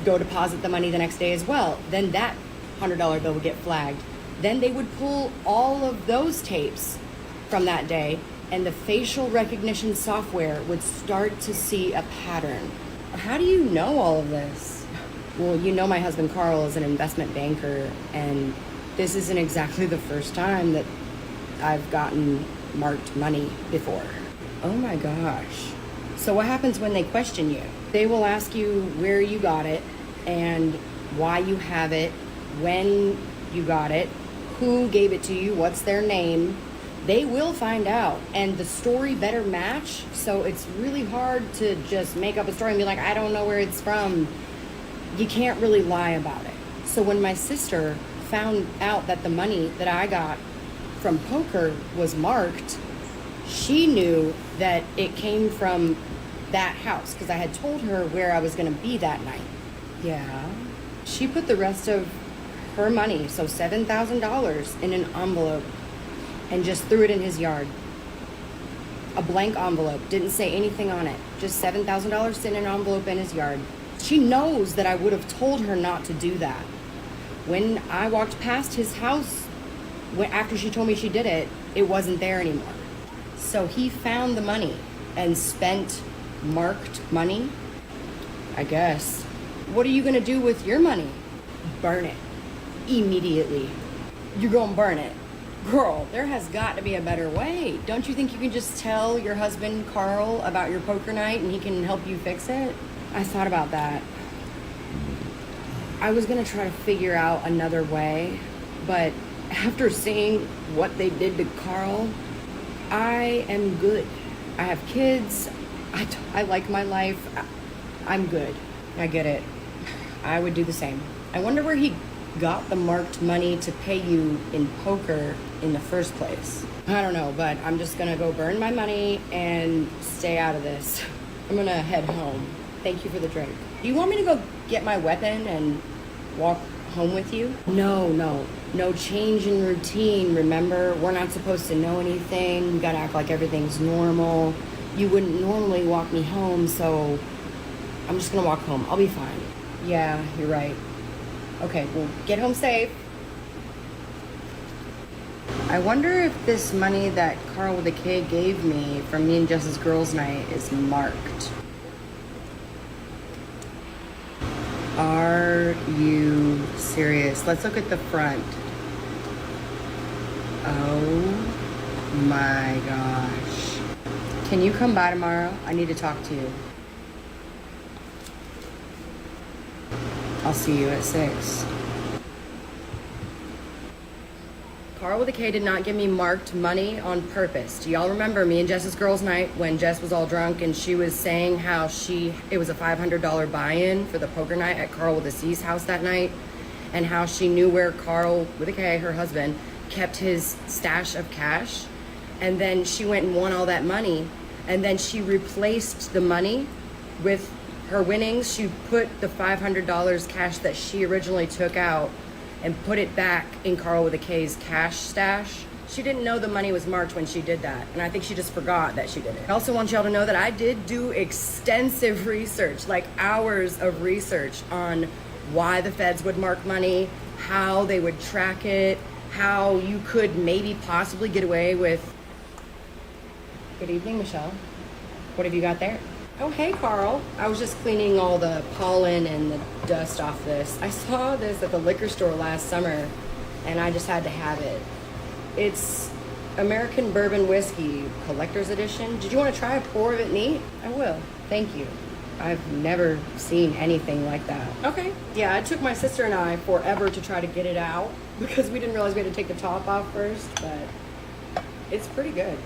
go deposit the money the next day as well. Then that $100 bill would get flagged. Then they would pull all of those tapes from that day and the facial recognition software would start to see a pattern. How do you know all of this? Well, you know my husband Carl is an investment banker, and this isn't exactly the first time that I've gotten marked money before. Oh my gosh. So what happens when they question you? They will ask you where you got it and why you have it, when you got it, who gave it to you, what's their name. They will find out, and the story better match. So it's really hard to just make up a story and be like, I don't know where it's from. You can't really lie about it. So when my sister found out that the money that I got from poker was marked, she knew that it came from that house because I had told her where I was going to be that night. Yeah. She put the rest of her money, so $7,000, in an envelope and just threw it in his yard. A blank envelope, didn't say anything on it. Just $7,000 sitting in an envelope in his yard. She knows that I would have told her not to do that. When I walked past his house, after she told me she did it, it wasn't there anymore. So he found the money and spent marked money, I guess. What are you gonna do with your money? Burn it. Immediately. You're gonna burn it. Girl, there has got to be a better way. Don't you think you can just tell your husband, Carl, about your poker night and he can help you fix it? I thought about that. I was gonna try to figure out another way, but after seeing what they did to Carl, I am good. I have kids. I like my life. I'm good. I get it. I would do the same. I wonder where he got the marked money to pay you in poker in the first place? I don't know, but I'm just gonna go burn my money and stay out of this. I'm gonna head home. Thank you for the drink. Do you want me to go get my weapon and walk home with you? No change in routine, remember? We're not supposed to know anything. We gotta act like everything's normal. You wouldn't normally walk me home, so I'm just gonna walk home. I'll be fine. Yeah, you're right. Okay, well, get home safe. I wonder if this money that Carl with a K gave me from me and Jess's girls' night is marked. Are you serious? Let's look at the front. Oh my gosh. Can you come by tomorrow? I need to talk to you. I'll see you at 6. Carl with a K did not give me marked money on purpose. Do y'all remember me and Jess's girls' night when Jess was all drunk and she was saying how it was a $500 buy-in for the poker night at Carl with a C's house that night, and how she knew where Carl with a K, her husband, kept his stash of cash, and then she went and won all that money, and then she replaced the money with her winnings. She put the $500 cash that she originally took out and put it back in Carl with a K's cash stash. She didn't know the money was marked when she did that, and I think she just forgot that she did it. I also want y'all to know that I did do extensive research, like hours of research on why the feds would mark money, how they would track it, how you could maybe possibly get away with... Good evening, Michelle. What have you got there? Oh, hey, Carl. I was just cleaning all the pollen and the dust off this. I saw this at the liquor store last summer, and I just had to have it. It's American Bourbon Whiskey Collector's Edition. Did you want to try a pour of it neat? I will. Thank you. I've never seen anything like that. Okay. Yeah, it took my sister and I forever to try to get it out because we didn't realize we had to take the top off first, but it's pretty good.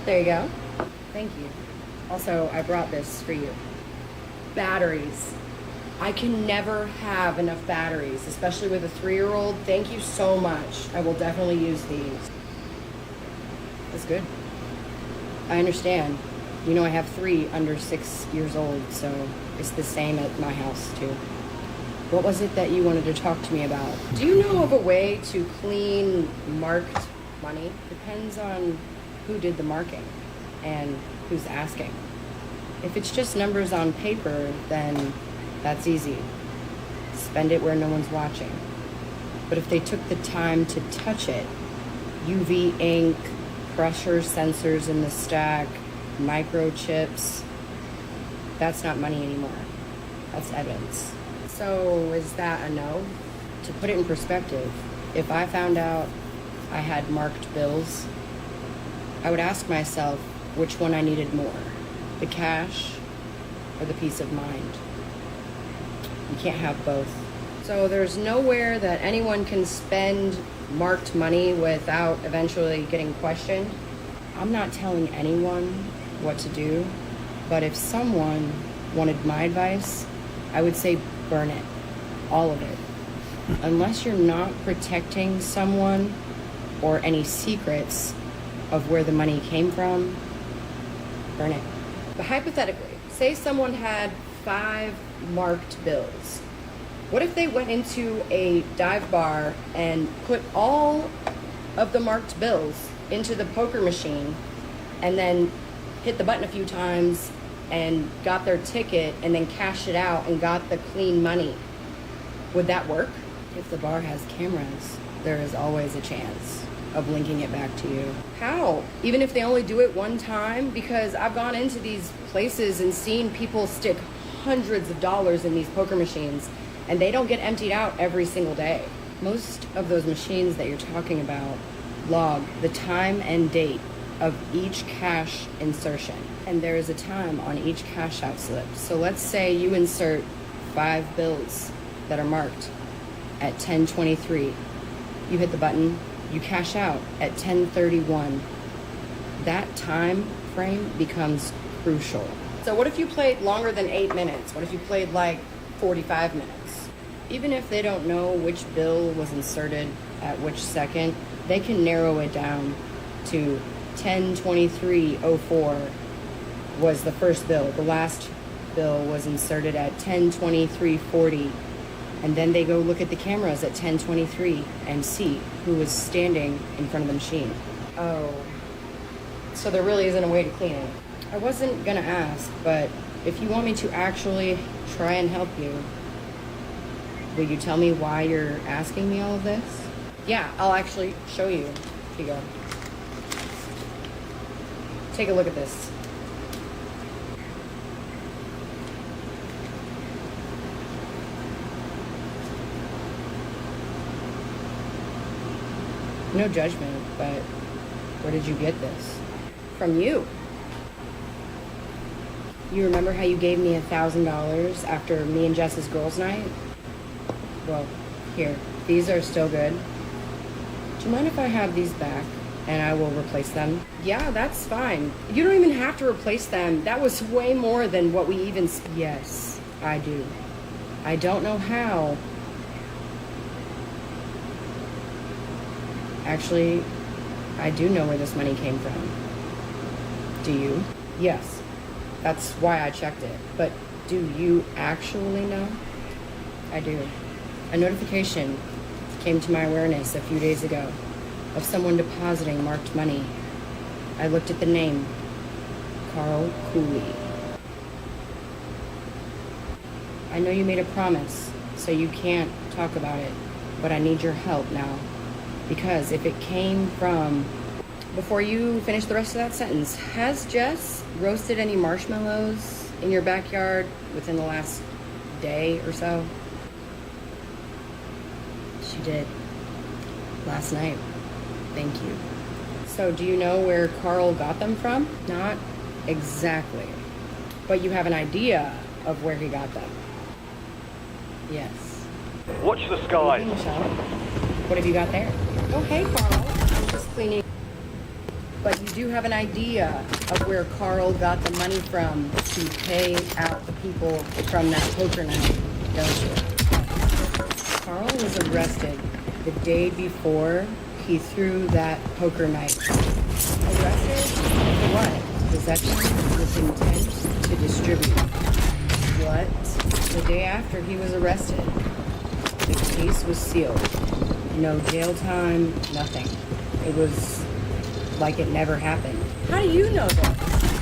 There you go. Thank you. Also, I brought this for you. Batteries. I can never have enough batteries, especially with a 3-year-old. Thank you so much. I will definitely use these. That's good. I understand. You know, I have 3 under 6 years old, so it's the same at my house, too. What was it that you wanted to talk to me about? Do you know of a way to clean marked money? Depends on who did the marking and who's asking. If it's just numbers on paper, then that's easy. Spend it where no one's watching. But if they took the time to touch it, UV ink, pressure sensors in the stack, microchips, that's not money anymore. That's evidence. So is that a no? To put it in perspective, if I found out I had marked bills, I would ask myself which one I needed more, the cash or the peace of mind. You can't have both. So there's nowhere that anyone can spend marked money without eventually getting questioned. I'm not telling anyone what to do, but if someone wanted my advice, I would say burn it, all of it. Unless you're not protecting someone or any secrets of where the money came from, burn it. But hypothetically, say someone had 5 marked bills. What if they went into a dive bar and put all of the marked bills into the poker machine and then hit the button a few times and got their ticket and then cashed it out and got the clean money? Would that work? If the bar has cameras, there is always a chance of linking it back to you. How? Even if they only do it one time? Because I've gone into these places and seen people stick hundreds of dollars in these poker machines, and they don't get emptied out every single day. Most of those machines that you're talking about log the time and date of each cash insertion, and there is a time on each cash out slip. So let's say you insert 5 bills that are marked at 10:23. You hit the button, you cash out at 10:31. That time frame becomes crucial. So what if you played longer than 8 minutes? What if you played like 45 minutes. Even if they don't know which bill was inserted at which second, they can narrow it down to 10/23/04 was the first bill. The last bill was inserted at 10/23/40, and then they go look at the cameras at 10/23 and see who was standing in front of the machine. Oh, so there really isn't a way to clean it. I wasn't gonna ask, but if you want me to actually try and help you, will you tell me why you're asking me all of this? Yeah, I'll actually show you. Here you go. Take a look at this. No judgment, but where did you get this? From you. You remember how you gave me $1,000 after me and Jess's girls' night? Well, here, these are still good. Do you mind if I have these back and I will replace them? Yeah, that's fine. You don't even have to replace them. That was way more than what we even... Yes, I do. I don't know how. Actually, I do know where this money came from. Do you? Yes. That's why I checked it. But do you actually know? I do. A notification came to my awareness a few days ago of someone depositing marked money. I looked at the name, Carl Cooley. I know you made a promise, so you can't talk about it, but I need your help now. Because if it came from... Before you finish the rest of that sentence, has Jess roasted any marshmallows in your backyard within the last day or so? She did. Last night. Thank you. So do you know where Carl got them from? Not exactly. But you have an idea of where he got them? Yes. Watch the skies. What have you got there? Oh, hey, Carl. I'm just cleaning. But you do have an idea of where Carl got the money from to pay out the people from that poker night, don't you? Carl was arrested the day before he threw that poker night. Arrested for what? Possession with intent to distribute. What? The day after he was arrested, the case was sealed. No jail time, nothing. It was like it never happened. How do you know this?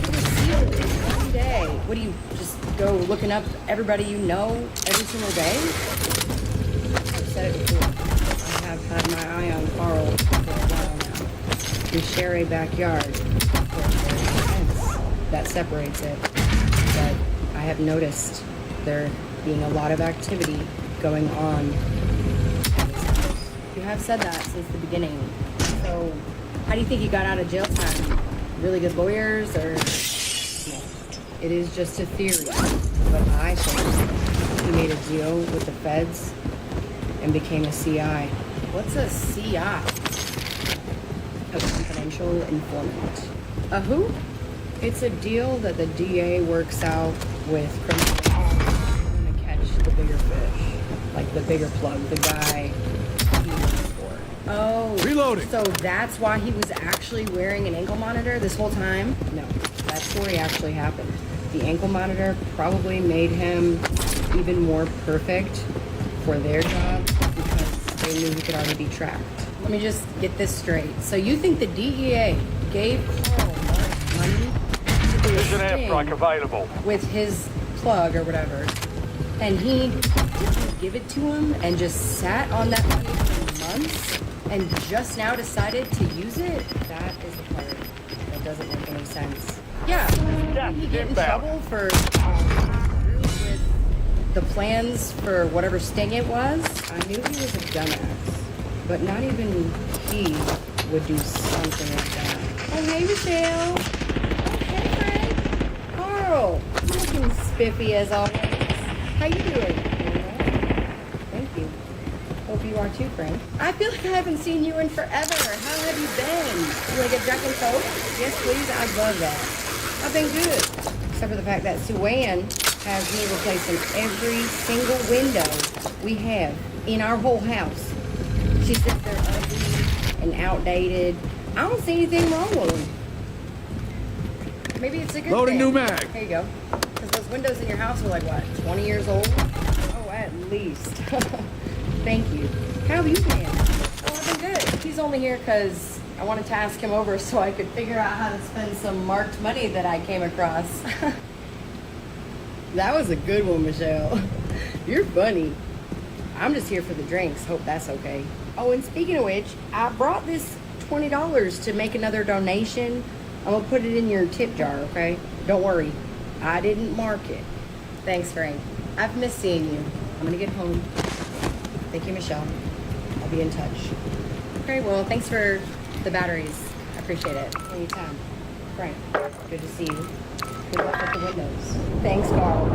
It was sealed in one day. What do you just go looking up everybody you know every single day? I've said it before. I have had my eye on Carl for a while now. We share a backyard. There's a fence that separates it. But I have noticed there being a lot of activity going on. You have said that since the beginning. So, how do you think he got out of jail time? Really good lawyers, or... No. It is just a theory. But I think he made a deal with the feds and became a CI. What's a CI? A confidential informant. A who? It's a deal that the DA works out with criminals to catch the bigger fish. Like the bigger plug, the guy he works for. Oh. Reloading. So that's why he was actually wearing an ankle monitor this whole time? No, that story actually happened. The ankle monitor probably made him even more perfect for their job because they knew he could already be tracked. Let me just get this straight. So you think the DEA gave Carl money to do There's an airstrike available with his plug or whatever, and he didn't give it to him and just sat on that money for months and just now decided to use it? That is the part that doesn't make any sense. Yeah, did he get in trouble for with the plans for whatever sting it was? I knew he was a dumbass, but not even he would do something like that. Oh, hey, Michelle. Oh, hey, Frank. Carl, looking spiffy as always. How you doing? Thank you. Hope you are too, Frank. I feel like I haven't seen you in forever. How have you been? You want to get Jack and Coke? Yes, please. I'd love that. I've been good. Except for the fact that Suan has me replacing every single window we have in our whole house. She says they're ugly and outdated. I don't see anything wrong with them. Maybe it's a good Loading thing. new mag. Here you go. Because those windows in your house are like, what, 20 years old? Oh, at least. Thank you. How have you been? Oh, I've been good. He's only here because I wanted to ask him over so I could figure out how to spend some marked money that I came across. That was a good one, Michelle. You're funny. I'm just here for the drinks. Hope that's okay. Oh, and speaking of which, I brought this $20 to make another donation. I'm gonna put it in your tip jar, okay? Don't worry. I didn't mark it. Thanks, Frank. I've missed seeing you. I'm gonna get home. Thank you, Michelle. I'll be in touch. Okay, well, thanks for the batteries. I appreciate it. Anytime. Frank, good to see you. Good luck with the windows. Thanks, Carl.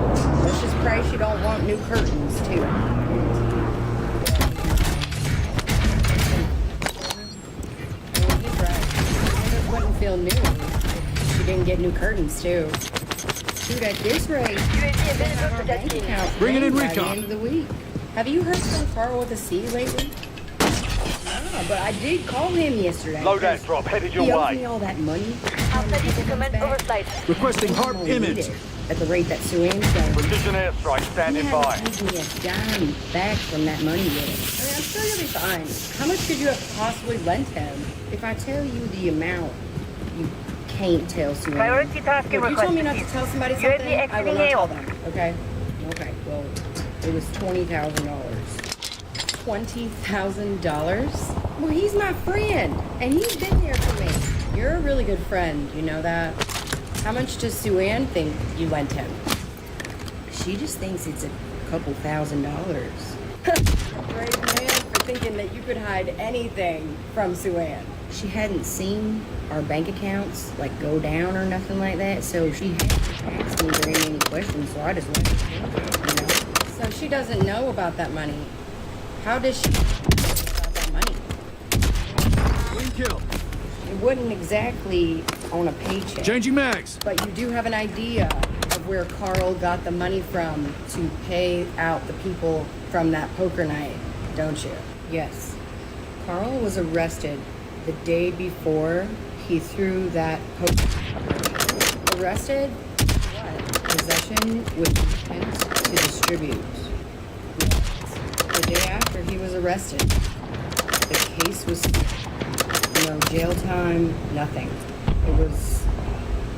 Let's just pray she don't want new curtains, too. He's right. Windows wouldn't feel new if she didn't get new curtains, too. Dude, at this rate, our bank account Bring it in by the recon. end of the week. Have you heard from Carl with a C lately? No, but I did call him yesterday. Loadout drop headed your He owes way. me all that money. I'll send you to command oversight. Requesting hard image. At the rate that Suan's going. Precision airstrike standing He by. hasn't given me a dime back from that money yet. I mean, I'm sure you'll be fine. How much could you have possibly lent him? If I tell you the amount, you can't tell Suan. Priority task If you told me not to tell somebody UAV something, I will not exiting tell AO. them. Okay? Okay, well, it was $20,000. $20,000? Well, he's my friend, and he's been there for me. You're a really good friend, you know that? How much does Suan think you lent him? She just thinks it's a couple $1,000. Brave man for thinking that you could hide anything from Suan. She hadn't seen our bank accounts like go down or nothing like that, so she hadn't asked me very many questions, so I just let her think, you know? So she doesn't know about that money. How does she know about that money? Clean kill. It wasn't exactly on a paycheck. Changing mags. But you do have an idea of where Carl got the money from to pay out the people from that poker night, don't you? Yes. Carl was arrested the day before he threw that poker. Arrested? What? Possession with intent to distribute. The day after he was arrested, the case was no jail time, nothing. It was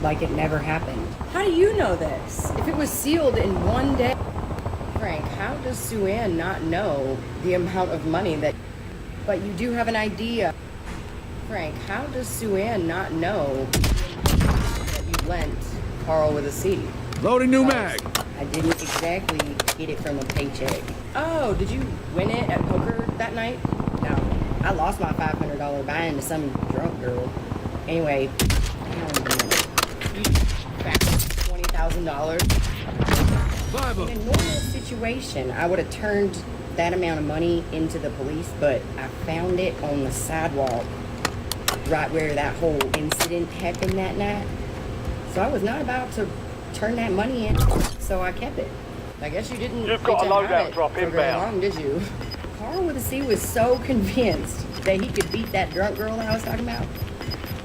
like it never happened. How do you know this? If it was sealed in one day. Frank, how does Suan not know the amount of money that... But you do have an idea. Frank, how does Suan not know that you lent Carl with a C? Loading new mag. I didn't exactly get it from a paycheck. Oh, did you win it at poker that night? No, I lost my $500 buy-in to some drunk girl. Anyway, $20,000. In a normal situation, I would have turned that amount of money into the police, but I found it on the sidewalk right where that whole incident happened that night. So I was not about to turn that money in, so I kept it. I guess you didn't You've got get a to have loadout it drop for very inbound. long, did you? Carl with a C was so convinced that he could beat that drunk girl I was talking about.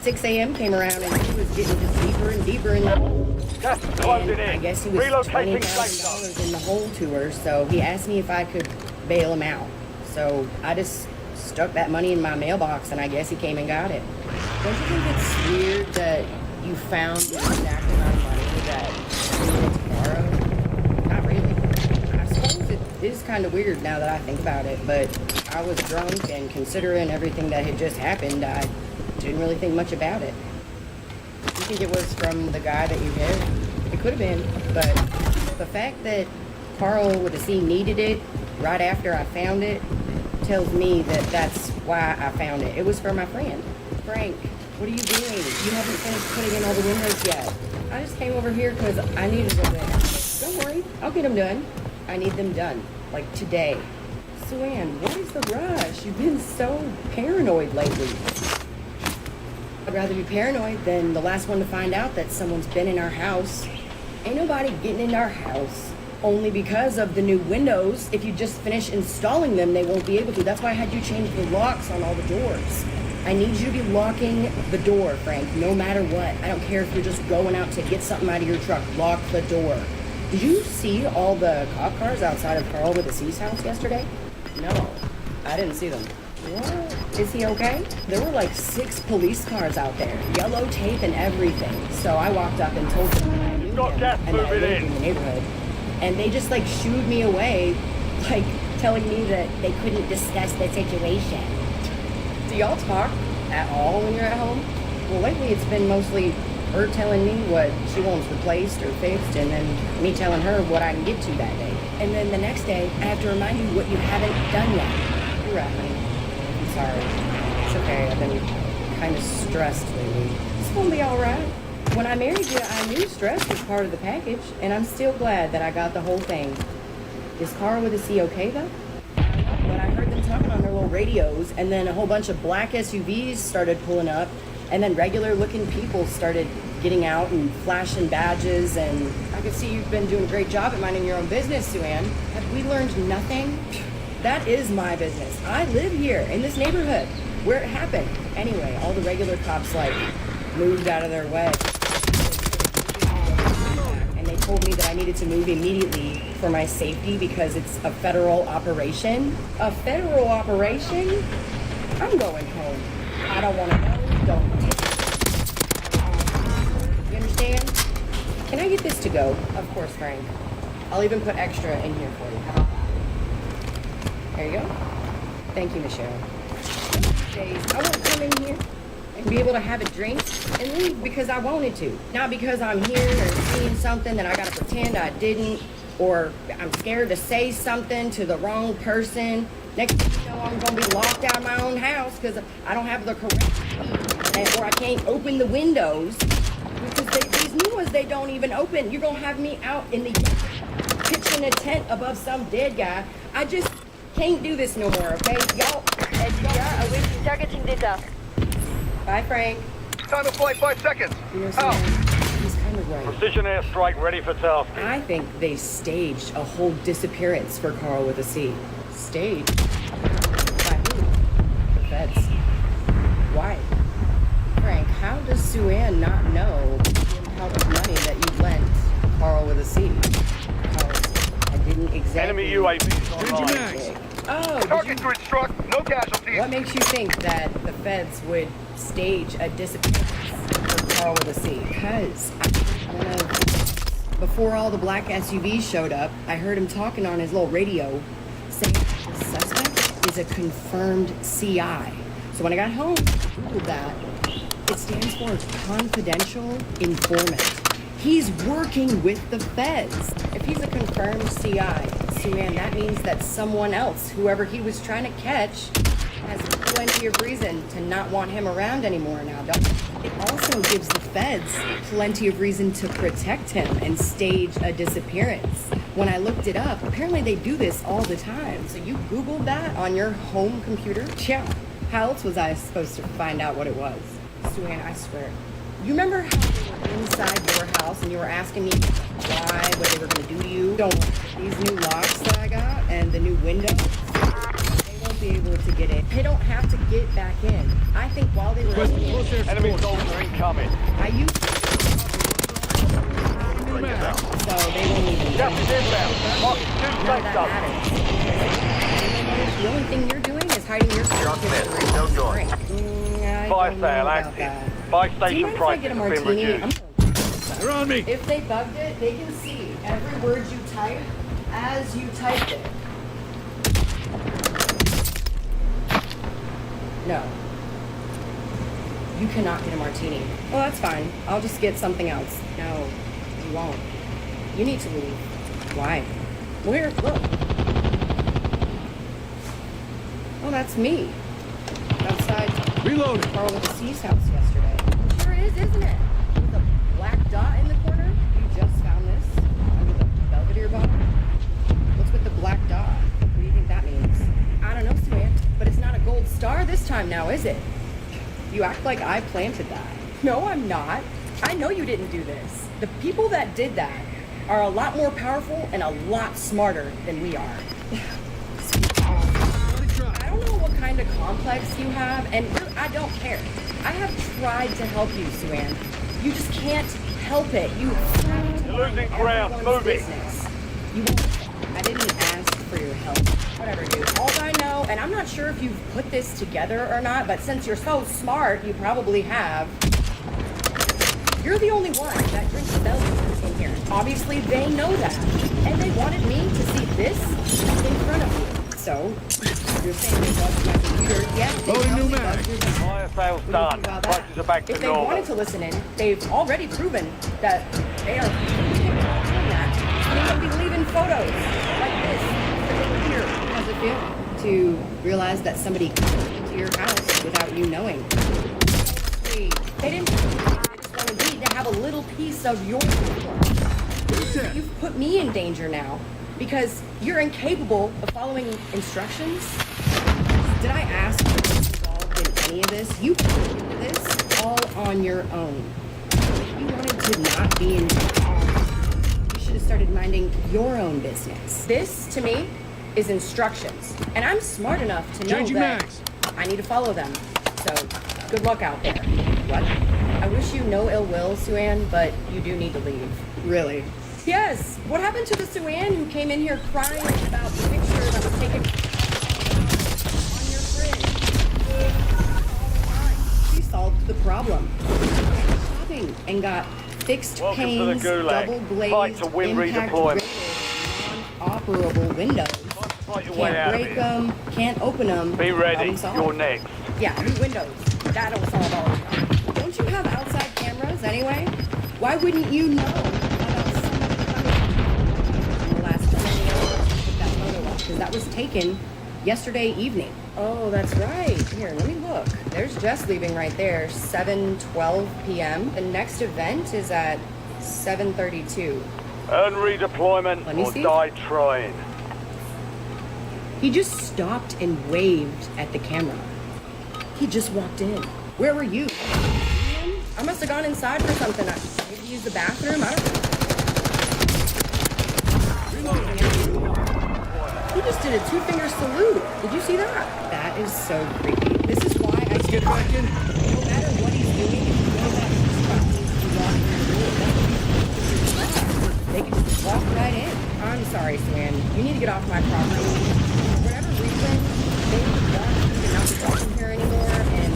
6 a.m. came around and he was getting just deeper and deeper in the hole. Gas is closing And I in. guess he was Relocating safe zone. $20,000 in the hole to her, so he asked me if I could bail him out. So I just stuck that money in my mailbox, and I guess he came and got it. Don't you think it's weird that you found the exact amount of money that you needed to borrow? Not really. I suppose it is kind of weird now that I think about it, but I was drunk, and considering everything that had just happened, I didn't really think much about it. You think it was from the guy that you hit? It could have been, but the fact that Carl with a C needed it right after I found it tells me that that's why I found it. It was for my friend. Frank, what are you doing? You haven't finished putting in all the windows yet. I just came over here because I needed them done. Don't worry, I'll get them done. I need them done, like today. Suan, what is the rush? You've been so paranoid lately. I'd rather be paranoid than the last one to find out that someone's been in our house Ain't nobody getting in our house only because of the new windows. If you just finish installing them, they won't be able to. That's why I had you change the locks on all the doors. I need you to be locking the door, Frank, no matter what. I don't care if you're just going out to get something out of your truck. Lock the door. Did you see all the cop cars outside of Carl with the C's house yesterday? No, I didn't see them. What? Is he okay? There were like 6 police cars out there, yellow tape and everything. So I walked up and told them I knew him and that I lived in the neighborhood. And they just like shooed me away, like telling me that they couldn't discuss the situation. Do y'all talk at all when you're at home? Well, lately it's been mostly her telling me what she wants replaced or fixed, and then me telling her what I can get to that day. And then the next day, I have to remind you what you haven't done yet. You're right, honey. I'm sorry. It's okay. I've been kind of stressed lately. It's gonna be all right. When I married you, I knew stress was part of the package, and I'm still glad that I got the whole thing. Is Carl with a C okay, though? But I heard them talking on their little radios, and then a whole bunch of black SUVs started pulling up, and then regular-looking people started getting out and flashing badges, and I could see you've been doing a great job at minding your own business, Sue-Ann. Have we learned nothing? That is my business. I live here, in this neighborhood, where it happened. Anyway, all the regular cops, like, moved out of their way. And they told me that I needed to move immediately for my safety because it's a federal operation. A federal operation? I'm going home. I don't want to know. Don't. You understand? Can I get this to go? Of course, Frank. I'll even put extra in here for you. How about that? There you go. Thank you, Michelle. Days, I want to come in here and be able to have a drink and leave because I wanted to. Not because I'm here or seeing something that I gotta pretend I didn't, or I'm scared to say something to the wrong person. Next thing you know, I'm gonna be locked out of my own house because I don't have the correct key, or I can't open the windows because these new ones, they don't even open. You're gonna have me out in the yard, pitching a tent above some dead guy. I just can't do this no more, okay? Y'all, awaiting targeting data. Bye, Frank. Time of flight, 5 seconds. He's kind of right. Precision airstrike ready for task. I think they staged a whole disappearance for Carl with a C. Staged? By who? The feds. Why? Frank, how does Sue-Ann not know the amount of money that you lent Carl with a C? I didn't exactly... Enemy UAV online. Oh, Target grid struck, no casualties. What makes you think that the feds would stage a disappearance for Carl with a C? Because before all the black SUVs showed up, I heard him talking on his little radio saying the suspect is a confirmed CI. So when I got home, I Googled that. It stands for confidential informant. He's working with the feds. If he's a confirmed CI, Sue-Ann, that means that someone else, whoever he was trying to catch, has plenty of reason to not want him around anymore now, don't it? It also gives the feds plenty of reason to protect him and stage a disappearance. When I looked it up, apparently they do this all the time. So you Googled that on your home computer? Yeah. How else was I supposed to find out what it was? Sue-Ann, I swear. You remember how they were inside your house and you were asking me why, what they were going to do to you? Don't worry. These new locks that I got and the new windows, they won't be able to get in. They don't have to get back in. I think while they were enemy soldier incoming. I used to. So they won't even. Gas is inbound. Mark 2 safe zone. The only thing you're doing is hiding your secret. No joy. Fire sale active. Buy station prices have been reduced. They're on me. If they bugged it, they can see every word you type as you typed it. No. You cannot get a martini. Well, that's fine. I'll just get something else. No, you won't. You need to leave. Why? Where? Look. Oh, that's me. Outside. Reload. Carl with the C's house yesterday. Sure is, isn't it? With a black dot in the corner. You just found this under the Belvedere bottle. What's with the black dot? What do you think that means? I don't know, Sue-Ann, but it's not a gold star this time now, is it? You act like I planted that. No, I'm not. I know you didn't do this. The people that did that are a lot more powerful and a lot smarter than we are. I don't know what kind of complex you have, and I don't care. I have tried to help you, Suan. You just can't help it. You have to You're losing ground. Move it. business. You won't. I didn't ask for your help. Whatever, dude. All I know, and I'm not sure if you've put this together or not, but since you're so smart, you probably have. You're the only one that drinks Belgians in here. Obviously, they know that. And they wanted me to see this in front of you. So, you're saying they bugged my computer. Yeah, they probably bugged your computer. Fire sales done. Prices are back to If they normal. wanted to listen in, they've already proven that they are doing that. They will be leaving photos like this over here. How's it feel to realize that somebody came into your house without you knowing? They didn't. They just wanted me to have a little piece of your world. You've put me in danger now because you're incapable of following instructions. Did I ask you to be involved in any of this? You came into this all on your own. If you wanted to not be involved, you should have started minding your own business. This, to me, is instructions. And I'm smart enough to know that I need to follow them. So, good luck out there. What? I wish you no ill will, Suan, but you do need to leave. Really? Yes. What happened to the Suan who came in here crying about the picture that was taken on your fridge? She solved the problem. Shopping and got fixed Welcome to panes, the Gulag. double glazed, Fight to win impact redeployment. operable windows. Fight your way Can't out of break here. them, can't open them. Be ready. Problem solved. You're next. Yeah, new windows. That'll solve all of them. Don't you have outside cameras anyway? Why wouldn't you know about somebody coming in the last 20 hours? Put that photo up, because that was taken yesterday evening. Oh, that's right. Here, let me look. There's Jess leaving right there, 7:12 p.m. The next event is at 7:32. Earn redeployment Let me or see. die trying. He just stopped and waved at the camera. He just walked in. Where were you? I must have gone inside for something. Maybe use the bathroom. I don't know. He just did a two-finger salute. Did you see that? That is so creepy. This is why I get back in. No matter what he's doing, if you know that he's walking through, they can just walk right in. I'm sorry, Suan. You need to get off my property. For whatever reason, they want you to not be walking here anymore, and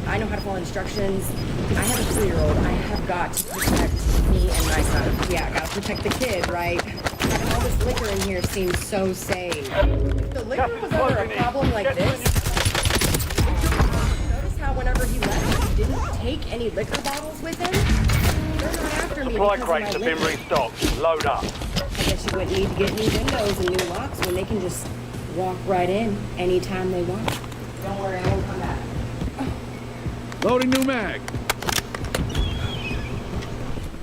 I know how to follow instructions. I have a 3-year-old. I have got to protect me and my son. Yeah, gotta protect the kid, right? Having all this liquor in here seems so safe. If the liquor was ever a problem like this, notice how whenever he left, he didn't take any liquor bottles with him? They're not after me Supply because crates of have my been liquor. restocked. Load up. I guess you wouldn't need to get new windows and new locks when they can just walk right in anytime they want. Don't worry, I won't come back. Loading new mag.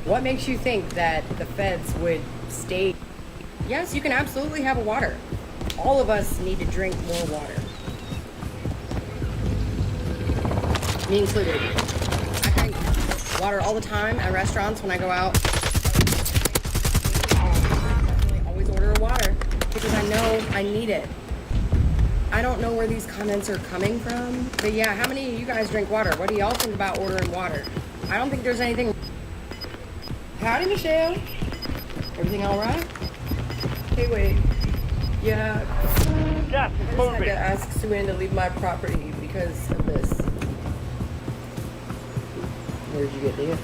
What makes you think that the feds would stay? Yes, you can absolutely have a water. All of us need to drink more water. Me included. I drink water all the time at restaurants when I go out. I always order water because I know I need it. I don't know where these comments are coming from, but yeah, how many of you guys drink water? What do y'all think about ordering water? I don't think there's anything. Howdy, Michelle. Everything all right? Hey, wait. Yeah. Yes, I just had to ask Suan to leave my property because of this. Where'd you get this?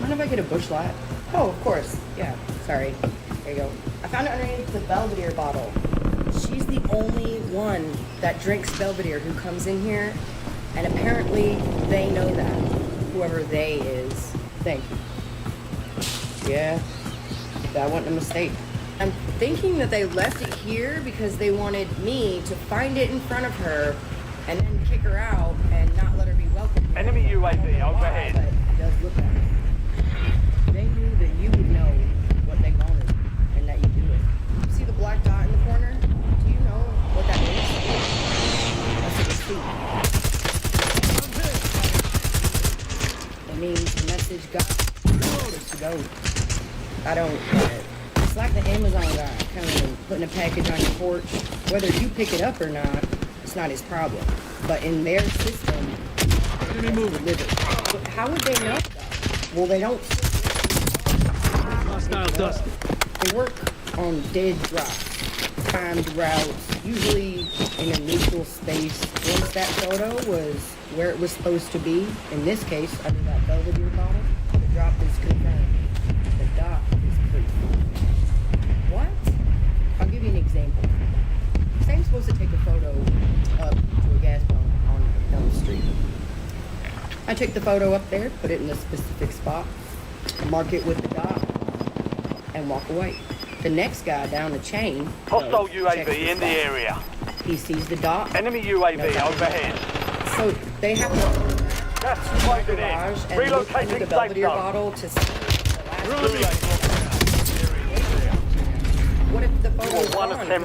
Mind if I get a bush light? Oh, of course. Yeah. Sorry. There you go. I found it underneath the Belvedere bottle. She's the only one that drinks Belvedere who comes in here, and apparently they know that. Whoever they is. Thank you. Yeah, that wasn't a mistake. I'm thinking that they left it here because they wanted me to find it in front of her and then kick her out and not let her be welcome. Enemy UAV overhead. But it does look like it. They knew that you would know what they wanted and that you do it. See the black dot in the corner? Do you know what that is? That's a receipt. It means the message message got to go. I don't get it. It's like the Amazon guy coming and putting a package on your porch. Whether you pick it up or not, it's not his problem. But in their system, how would they know? Well, they don't. Hostile dust. They work on dead drops, timed routes, usually in a neutral space. Once that photo was where it was supposed to be, in this case, under that Belvedere bottle, the drop is confirmed. The dot is proof. What? I'll give you an example. Say I'm supposed to take a photo up to a gas pump down the street. I took the photo up there, put it in a specific spot, mark it with the dot, and walk away. The next guy down the chain. Hostile UAV in the area. He sees the dot. Enemy UAV overhead. So they have to Gas closing in. and look under the Relocating safe Belvedere zone. bottle to see the last. What if the photo One of 10